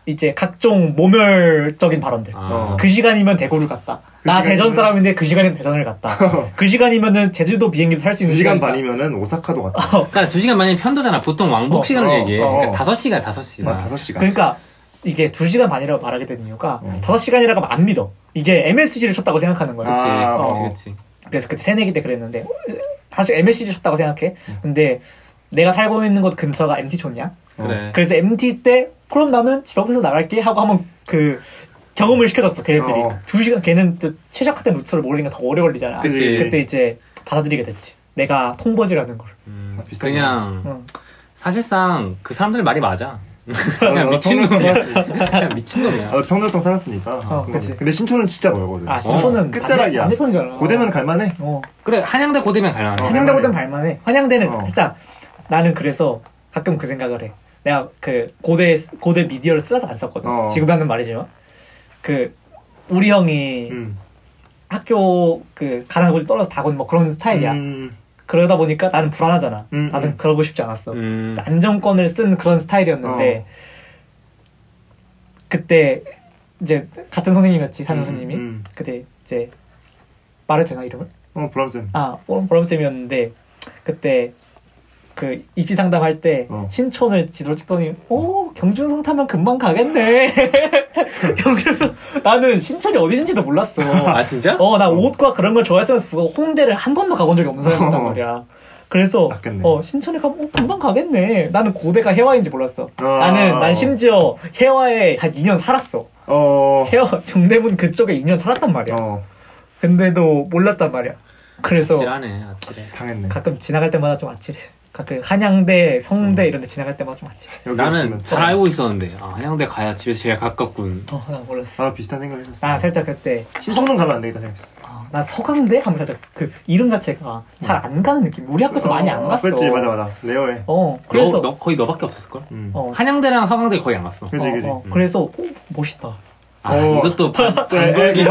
이제 각종 모멸적인 발언들. 그 시간이면 대구를 갔다. 나 대전 사람인데 그 시간이면 대전을 갔다. 그 시간이면은 제주도 비행기도 탈 수 있는 2시간 반이면은 오사카도 갔다. 그러니까 2시간 반이면 편도잖아. 보통 왕복 시간을 얘기해. 그러니까 5시간. 5시간. 그러니까 이게 2시간 반이라고 말하게 된 이유가 5시간이라고 하면 안 믿어. 이게 MSG를 쳤다고 생각하는 거야. 그치. 그래서 그때 새내기 때 그랬는데 사실 MSG를 쳤다고 생각해. 근데 내가 살고 있는 곳 근처가 MT 촌이야. 그래. 그래서 MT 때 그럼 나는 집 앞에서 나갈게 하고 한번 그 경험을 시켜줬어. 걔네들이 2시간 걔는 또 최적화된 루트를 모르니까 더 오래 걸리잖아. 그치. 그때 이제 받아들이게 됐지. 내가 통버지라는 걸. 그냥 사실상 그 사람들 말이 맞아. 그냥 미친놈이야. 평택동 살았으니까. 그치. 근데 신촌은 진짜 멀거든. 신촌은 끝자락이야. 반대편이잖아. 고대면 갈만해. 그래 한양대 고대면 갈만해. 한양대 고대면 갈만해. 한양대는 살짝 나는 그래서 가끔 그 생각을 해. 내가 그 고대 미디어를 쓰라서 안 썼거든. 지금 하는 말이지만 그 우리 형이 학교 그 가는 곳이 떨어져서 다곤 뭐 그런 스타일이야. 그러다 보니까 나는 불안하잖아. 나는 그러고 싶지 않았어. 안정권을 쓴 그런 스타일이었는데 그때 이제 같은 선생님이었지. 담임 선생님이. 그때 이제 말해도 되나 이름을? 보람쌤. 보람쌤이었는데 그때 그 입시 상담할 때 신촌을 지도를 찍더니 경준성 타면 금방 가겠네. 경준성 나는 신촌이 어디 있는지도 몰랐어. 아 진짜? 나 옷과 그런 걸 좋아했으면 홍대를 한 번도 가본 적이 없는 사람이란 말이야. 그래서 신촌에 가면 금방 가겠네. 나는 고대가 해화인지 몰랐어. 난 심지어 해화에 한 2년 살았어. 해화 정대문 그쪽에 2년 살았단 말이야. 근데도 몰랐단 말이야. 그래서 아찔하네. 당했네. 가끔 지나갈 때마다 좀 아찔해. 그 한양대, 성대 이런 데 지나갈 때마다 좀 아찔해. 나는 잘 알고 있었는데 한양대 가야 집에서 제일 가깝군. 나 몰랐어. 비슷한 생각했었어. 살짝 그때 신촌은 가면 안 되겠다 생각했어. 나 서강대? 하면 살짝 그 이름 자체가 잘 안 가는 느낌. 우리 학교에서 많이 안 갔어. 그렇지 맞아 레어해. 그래서 거의 너밖에 없었을걸? 한양대랑 서강대 거의 안 갔어. 그치. 그래서 멋있다. 이것도 반걸기지.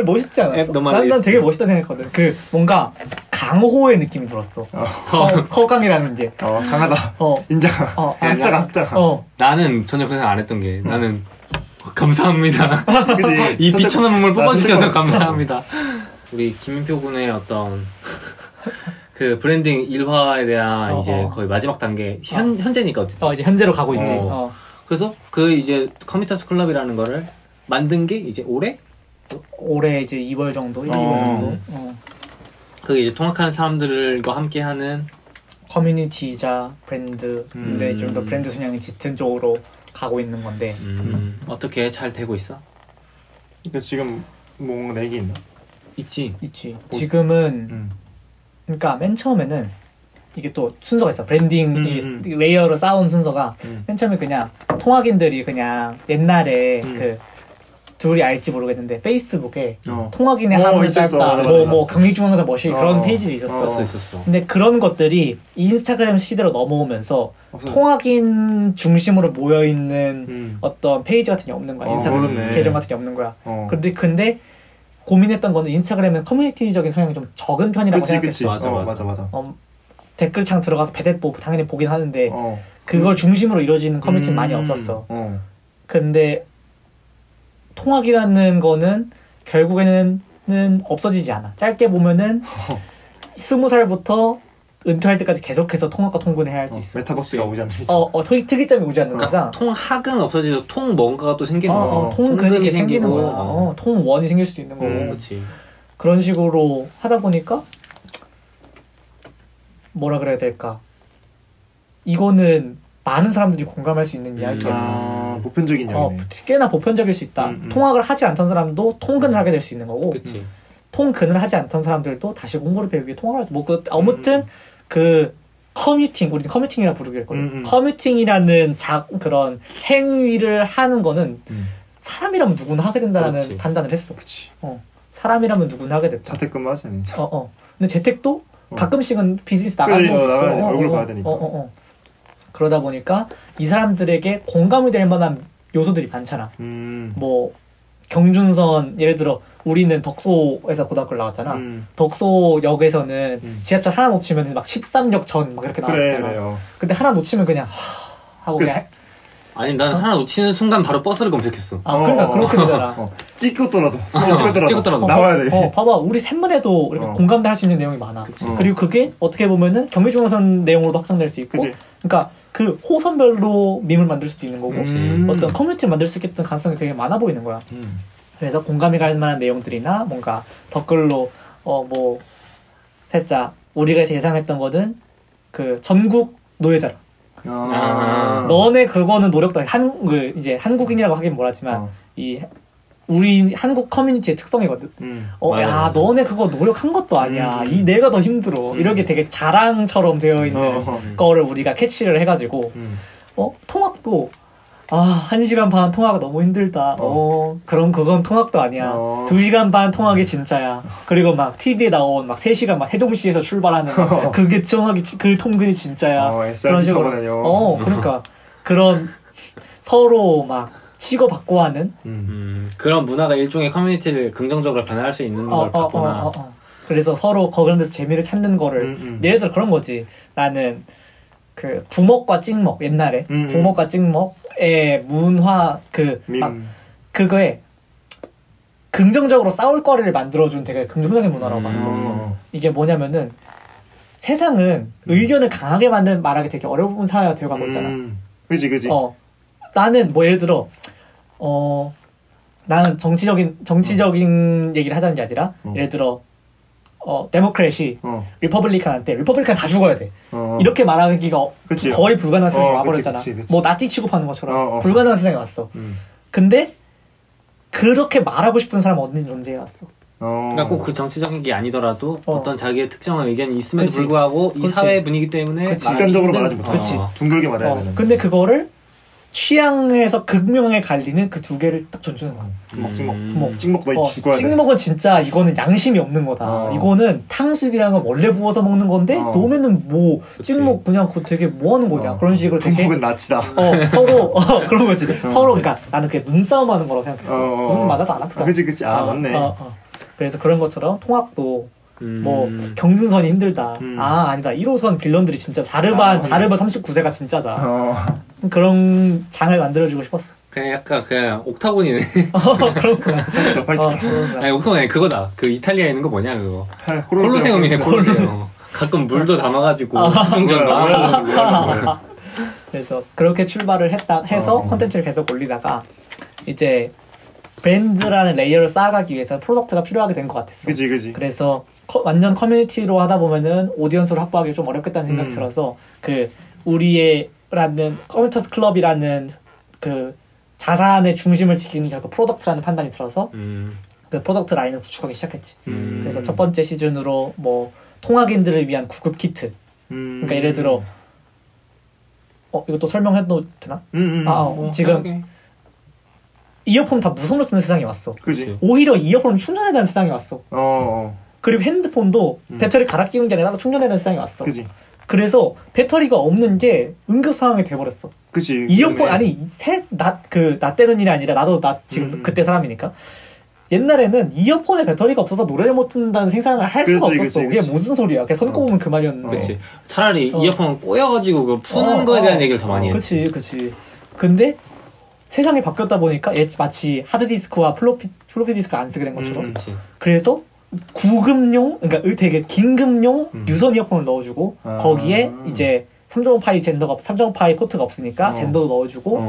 멋있지 않았어? 난 되게 멋있다 생각했거든. 그 뭔가 강호의 느낌이 들었어. 서강이라는 게 강하다. 인정. 학자가. 나는 전혀 그런 생각 안 했던 게 나는 감사합니다. 그치. 이 비천한 몸을 뽑아주셔서 감사합니다. 우리 김민표 군의 어떤 그 브랜딩 일화에 대한 이제 거의 마지막 단계 현재니까 어쨌든 이제 현재로 가고 있지. 그래서 그 이제 커뮤니타스 클럽이라는 거를 만든 게 이제 올해 이제 2월 정도, 1, 2월 정도. 그게 이제 통학하는 사람들과 함께하는 커뮤니티이자 브랜드인데 좀 더 브랜드 성향이 짙은 쪽으로 가고 있는 건데 어떻게 잘 되고 있어? 그러니까 지금 뭐 내기 있나? 있지. 지금은 그러니까 맨 처음에는 이게 또 순서가 있어. 브랜딩 레이어로 쌓은 순서가 맨 처음에 그냥 통학인들이 그냥 옛날에 그 둘이 알지 모르겠는데 페이스북에 통학인의 하루는 짧다 뭐 강의중앙사 뭐시 그런 페이지도 있었어. 근데 그런 것들이 인스타그램 시대로 넘어오면서 통학인 중심으로 모여있는 어떤 페이지 같은 게 없는 거야. 인스타그램 계정 같은 게 없는 거야. 근데 고민했던 거는 인스타그램은 커뮤니티적인 성향이 좀 적은 편이라고 생각했어. 맞아. 댓글창 들어가서 배댓 당연히 보긴 하는데 그걸 중심으로 이루어지는 커뮤니티는 많이 없었어. 근데 통학이라는 거는 결국에는 없어지지 않아. 짧게 보면은 20살부터 은퇴할 때까지 계속해서 통학과 통근을 해야 할 수 있어. 메타버스가 오지 않는 이상. 특이점이 오지 않는 이상. 통학은 없어지도 통 뭔가가 또 생기는 거죠. 통근이 생기는 거야. 통원이 생길 수도 있는 거고. 그렇지. 그런 식으로 하다 보니까 뭐라 그래야 될까? 이거는 많은 사람들이 공감할 수 있는 이야기야. 보편적인 이야기네. 꽤나 보편적일 수 있다. 통학을 하지 않던 사람도 통근을 하게 될 수 있는 거고, 그치. 통근을 하지 않던 사람들도 다시 공부를 배우기 위해 통학을 하죠. 아무튼 그 커뮤팅, 우리는 커뮤팅이라 부르기로 했거든. 커뮤팅이라는 그런 행위를 하는 거는 사람이라면 누구나 하게 된다라는 그렇지. 판단을 했어. 그치. 사람이라면 누구나 하게 됐다. 자택근무 하지 않니? 근데 재택도 가끔씩은 비즈니스 나가는 거 있어. 얼굴 봐야 되니까. 그러다 보니까 이 사람들에게 공감이 될 만한 요소들이 많잖아. 뭐 경준선 예를 들어 우리는 덕소에서 고등학교를 나왔잖아. 덕소역에서는 지하철 하나 놓치면 막 13역 전 막 이렇게 나왔잖아. 그래요. 근데 하나 놓치면 그냥 하고 그냥 아니 난 하나 놓치는 순간 바로 버스를 검색했어. 그러니까 그렇게 되잖아. 찍었더라도 나와야 돼. 봐봐 우리 샘문에도 이렇게 공감도 할 수 있는 내용이 많아. 그리고 그게 어떻게 보면은 경기중앙선 내용으로도 확장될 수 있고. 그러니까 그 호선별로 밈을 만들 수도 있는 거고 어떤 커뮤니티를 만들 수 있겠다는 가능성이 되게 많아 보이는 거야. 그래서 공감이 갈 만한 내용들이나 뭔가 댓글로 뭐 살짝 우리가 예상했던 거는 그 전국 노예자라. 너네 그거는 노력도 이제 한국인이라고 하긴 뭐라지만 이 우리 한국 커뮤니티의 특성이거든. 야 너네 그거 노력한 것도 아니야. 이 내가 더 힘들어. 이렇게 되게 자랑처럼 되어 있는 거를 우리가 캐치를 해가지고 통학도 1시간 반 통화가 너무 힘들다. 그럼 그건 통학도 아니야. 2시간 반 통학이 진짜야. 그리고 막 TV에 나온 막 3시간 막 세종시에서 출발하는 그게 그 통근이 진짜야. 그런 식으로. 그러니까 그런 서로 막 치고받고 하는 그런 문화가 일종의 커뮤니티를 긍정적으로 변화할 수 있는 걸 봤구나. 그래서 서로 그런 데서 재미를 찾는 거를 예를 들어 그런 거지. 나는 그 부먹과 찍먹 옛날에 부먹과 찍먹의 문화 그거에 긍정적으로 싸울 거리를 만들어준 되게 긍정적인 문화라고 봤어. 이게 뭐냐면은 세상은 의견을 강하게 말하기 되게 어려운 사회가 되어가고 있잖아. 그지. 나는 뭐 예를 들어 나는 정치적인 얘기를 하자는 게 아니라 예를 들어 데모크래시 리퍼블리칸한테 리퍼블리칸 다 죽어야 돼. 이렇게 말하기가 거의 불가능한 세상이 와버렸잖아. 뭐 나치 취급하는 것처럼 불가능한 세상이 왔어. 근데 그렇게 말하고 싶은 사람은 어딘지 존재해왔어. 그러니까 꼭 그 정치적인 게 아니더라도 어떤 자기의 특정한 의견이 있음에도 불구하고 이 사회 분위기 때문에 직관적으로 말하지 못해. 둥글게 말해야 되는. 근데 그거를 취향에서 극명하게 갈리는 그 두 개를 딱 존중하는 거야. 찍먹 너희 죽어야 돼. 찍먹은 진짜 이거는 양심이 없는 거다. 이거는 탕수육이라는 건 원래 부어서 먹는 건데 너네는 뭐 찍먹 그냥 그거 되게 뭐 하는 거냐. 그런 식으로 되게 부먹은 나치다. 서로 그런 거지. 서로 그러니까 나는 그게 눈싸움 하는 거라고 생각했어. 눈 맞아도 안 아프잖아. 그치. 맞네. 그래서 그런 것처럼 통학도 뭐 경준선이 힘들다. 아니다. 1호선 빌런들이 진짜 자르반 39세가 진짜다. 그런 장을 만들어주고 싶었어. 그냥 약간 그냥 옥타곤이네. 그런 거야. 아니 옥타곤이 그거다. 그 이탈리아에 있는 거 뭐냐 그거. 콜로세움이네. 콜로세움. 가끔 물도 담아가지고 수중전도 하고. 그래서 그렇게 출발을 해서 콘텐츠를 계속 올리다가 이제 브랜드라는 레이어를 쌓아가기 위해서 프로덕트가 필요하게 된 것 같았어. 그지. 그래서 완전 커뮤니티로 하다 보면은 오디언스를 확보하기 좀 어렵겠다는 생각이 들어서 그 우리의라는 커뮤니터스 클럽이라는 그 자산의 중심을 지키는 결국 프로덕트라는 판단이 들어서 그 프로덕트 라인을 구축하기 시작했지. 그래서 첫 번째 시즌으로 뭐 통학인들을 위한 구급 키트. 그러니까 예를 들어 이것도 설명해도 되나? 지금 이어폰 다 무선으로 쓰는 세상이 왔어. 그치. 오히려 이어폰을 충전해야 되는 세상이 왔어. 그리고 핸드폰도 배터리 갈아 끼우는 게 아니라 나도 충전해야 되는 세상이 왔어. 그치. 그래서 배터리가 없는 게 응급 상황이 돼버렸어. 그치. 이어폰 아니 나 때는 일이 아니라 나도 지금 그때 사람이니까. 옛날에는 이어폰에 배터리가 없어서 노래를 못 듣는다는 생각을 할 수가 없었어. 그게 무슨 소리야. 그냥 손 꼽으면 그만이었는데. 그치. 차라리 이어폰 꼬여가지고 그 푸는 거에 대한 얘기를 더 많이 했지. 그치. 근데 세상이 바뀌었다 보니까 마치 하드디스크와 플로피 디스크를 안 쓰게 된 것처럼. 그래서 구급용, 그러니까 되게 긴급용 유선 이어폰을 넣어주고 거기에 이제 3.5파이 포트가 없으니까 젠더도 넣어주고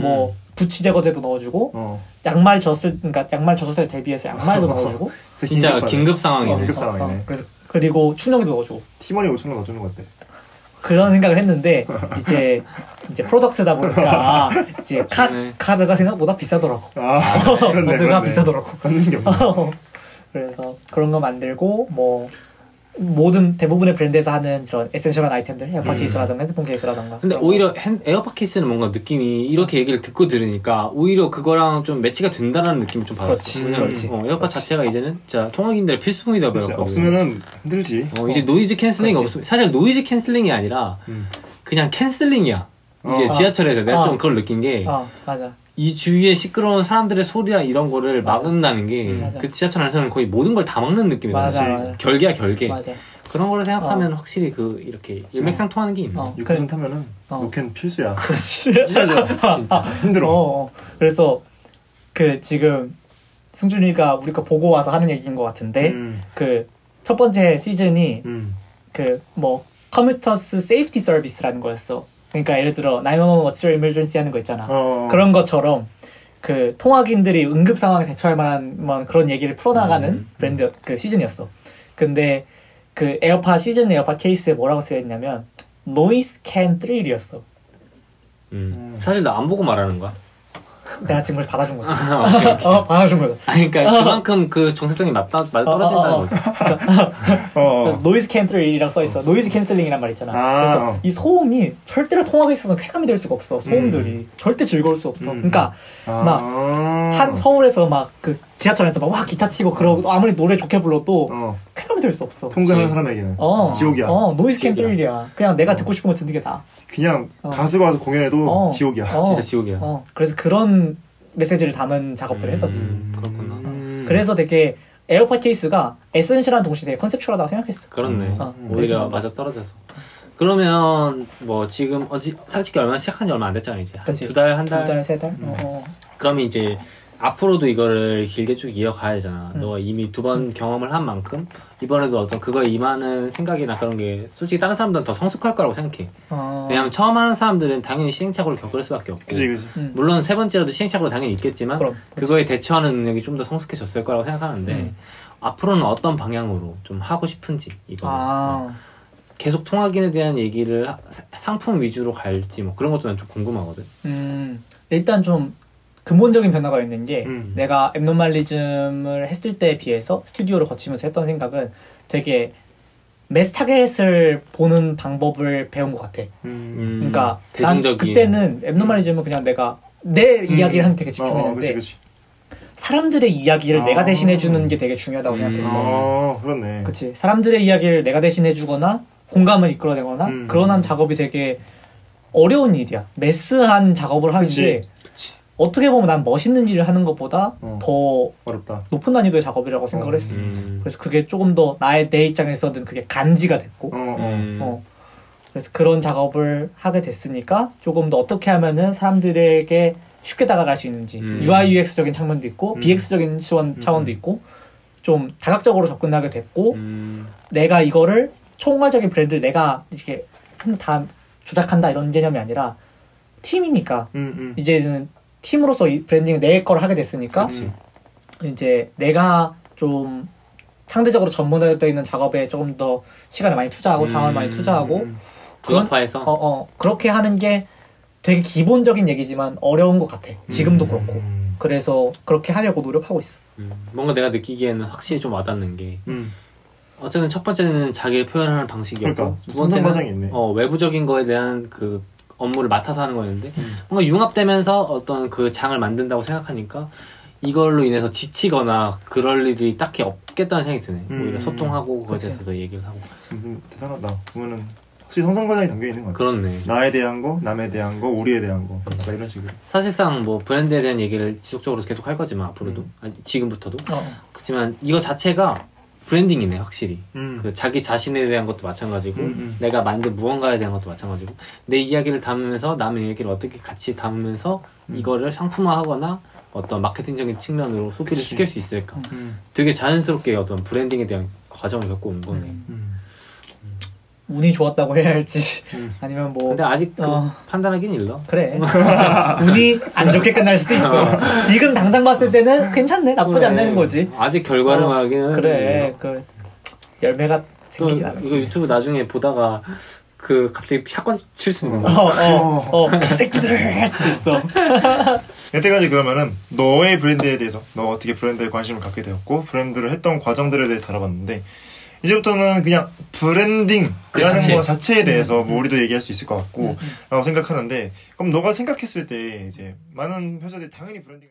뭐 부치 제거제도 넣어주고 양말 젖을 때 대비해서 양말도 넣어주고 진짜 긴급 상황이네. 긴급 상황이네. 그래서 그리고 충전기도 넣어주고 티머니 5,000원 넣어주는 것 같아. 그런 생각을 했는데 이제 프로덕트다 보니까 이제 카드가 생각보다 비싸더라고. 카드가 비싸더라고. 받는 게 없네. 그래서 그런 거 만들고 뭐 대부분의 브랜드에서 하는 그런 에센셜한 아이템들, 에어팟 케이스라던가 핸드폰 케이스라던가. 근데 오히려 에어팟 케이스는 뭔가 느낌이 이렇게 얘기를 듣고 들으니까 오히려 그거랑 좀 매치가 된다는 느낌을 좀 받았어. 그렇지. 에어팟 자체가 이제는 진짜 통학인들의 필수품이 되어버렸거든. 없으면은 힘들지. 이제 노이즈 캔슬링이 없으면 사실 노이즈 캔슬링이 아니라 그냥 캔슬링이야. 이제 지하철에서 내가 좀 그걸 느낀 게 맞아. 이 주위에 시끄러운 사람들의 소리랑 이런 거를 막는다는 게 그 지하철 안에서는 거의 모든 걸 다 막는 느낌이다. 맞아. 결계야 결계. 맞아. 그런 거를 생각하면 확실히 이렇게 일맥상통하는 게 있네. 6호선 타면은 노캔 필수야. 그렇지. 진짜 힘들어. 그래서 지금 승준이가 우리 거 보고 와서 하는 얘기인 것 같은데 그 첫 번째 시즌이 커뮤터스 세이프티 서비스라는 거였어. 그러니까 예를 들어 911 What's your emergency 하는 거 있잖아. 그런 것처럼 그 통학인들이 응급 상황에 대처할 만한 그런 얘기를 풀어나가는 브랜드 시즌이었어. 근데 그 에어팟 케이스에 뭐라고 쓰여있냐면 Noise Can Thrill이었어. 사실 나 안 보고 말하는 거야. 내가 지금 그걸 받아준 거지. 받아준 거다. 그러니까 그만큼 그 정체성이 떨어진다는 거지. 노이즈 캔슬이라고 써있어. 노이즈 캔슬링이란 말 있잖아. 그래서 이 소음이 절대로 통학에 있어서 쾌감이 될 수가 없어. 소음들이 절대 즐거울 수 없어. 그러니까 서울에서 그 지하철에서 막 기타 치고 그러고 아무리 노래 좋게 불러도 쾌감이 될 수 없어. 통근하는 사람에게는 지옥이야. 노이즈 캔슬이야. 그냥 내가 듣고 싶은 거 듣는 게 나아. 그냥 가수가 와서 공연해도 지옥이야. 진짜 지옥이야. 그래서 그런 메시지를 담은 작업들을 했었지. 그렇구나. 그래서 되게 에어팟 케이스가 에센셜한 동시에 되게 컨셉추얼하다고 생각했어. 그렇네. 오히려 맞아 떨어져서. 그러면 지금 솔직히 얼마 시작한 지 얼마 안 됐잖아 이제. 두 달, 한 달? 2달, 3달? 그러면 이제 앞으로도 이거를 길게 쭉 이어가야 되잖아. 너가 이미 2번 경험을 한 만큼 이번에도 어떤 그거에 임하는 생각이나 그런 게 솔직히 다른 사람들은 더 성숙할 거라고 생각해. 왜냐면 처음 하는 사람들은 당연히 시행착오를 겪을 수밖에 없고 그치. 물론 세 번째라도 시행착오가 당연히 있겠지만 그거에 대처하는 능력이 좀 더 성숙해졌을 거라고 생각하는데 앞으로는 어떤 방향으로 좀 하고 싶은지 이거 계속 통학인에 대한 얘기를 상품 위주로 갈지 그런 것도 난 좀 궁금하거든. 일단 좀 근본적인 변화가 있는 게 내가 앱노멀리즘을 했을 때에 비해서 스튜디오를 거치면서 했던 생각은 되게 매스 타겟을 보는 방법을 배운 것 같아. 그러니까 난 그때는 앱노멀리즘은 그냥 내가 내 이야기를 하는 데 되게 집중했는데 그치. 사람들의 이야기를 내가 대신해주는 게 되게 중요하다고 생각했어. 그렇네. 그치. 사람들의 이야기를 내가 대신해주거나 공감을 이끌어내거나 그런 작업이 되게 어려운 일이야. 매스한 작업을 하는 게 어떻게 보면 난 멋있는 일을 하는 것보다 더 어렵다. 높은 난이도의 작업이라고 생각을 했어. 그래서 그게 조금 더 내 입장에서는 그게 간지가 됐고 그래서 그런 작업을 하게 됐으니까 조금 더 어떻게 하면은 사람들에게 쉽게 다가갈 수 있는지 UI UX적인 측면도 있고 BX적인 차원도 있고 좀 다각적으로 접근하게 됐고 내가 이거를 총괄적인 브랜드를 내가 이렇게 다 조작한다 이런 개념이 아니라 팀이니까 이제는 팀으로서 이 브랜딩을 내 걸 하게 됐으니까 이제 내가 좀 상대적으로 전문화되어 있는 작업에 조금 더 시간을 많이 투자하고 자원을 많이 투자하고 그런 그렇게 하는 게 되게 기본적인 얘기지만 어려운 것 같아. 지금도 그렇고. 그래서 그렇게 하려고 노력하고 있어. 뭔가 내가 느끼기에는 확실히 좀 와닿는 게 어쨌든 첫 번째는 자기를 표현하는 방식이었고 그러니까, 두 번째는 외부적인 거에 대한 그 업무를 맡아서 하는 거였는데 뭔가 융합되면서 어떤 그 장을 만든다고 생각하니까 이걸로 인해서 지치거나 그럴 일이 딱히 없겠다는 생각이 드네. 오히려 소통하고 그거에 대해서 더 얘기를 하고. 대단하다. 보면은 확실히 성장 과정이 담겨 있는 것 같아. 그렇네. 나에 대한 거, 남에 대한 거, 우리에 대한 거. 그러니까 이런 식으로. 사실상 뭐 브랜드에 대한 얘기를 지속적으로 계속 할 거지만 앞으로도 아니, 지금부터도. 그렇지만 이거 자체가 브랜딩이네 확실히. 그 자기 자신에 대한 것도 마찬가지고 내가 만든 무언가에 대한 것도 마찬가지고 내 이야기를 담으면서 남의 이야기를 어떻게 같이 담으면서 이거를 상품화하거나 어떤 마케팅적인 측면으로 소비를 시킬 수 있을까. 되게 자연스럽게 어떤 브랜딩에 대한 과정을 겪고 온 거네. 운이 좋았다고 해야 할지 아니면 뭐 근데 아직 판단하긴 일러. 그래. 운이 안 좋게 끝날 수도 있어. 지금 당장 봤을 때는 괜찮네, 나쁘지 않는 거지. 아직 결과를 말하기는 그래. 그 열매가 생기진 않아. 이거 유튜브 나중에 보다가 그 갑자기 샷건 칠 수 있는 거. 그 새끼들 할 수도 있어. 여태까지 그러면은 너의 브랜드에 대해서 너 어떻게 브랜드에 관심을 갖게 되었고 브랜드를 했던 과정들에 대해 다뤄봤는데 이제부터는 그냥 브랜딩이라는 거 자체에 대해서 뭐 우리도 얘기할 수 있을 것 같고 라고 생각하는데 그럼 너가 생각했을 때 이제 많은 회사들이 당연히 브랜딩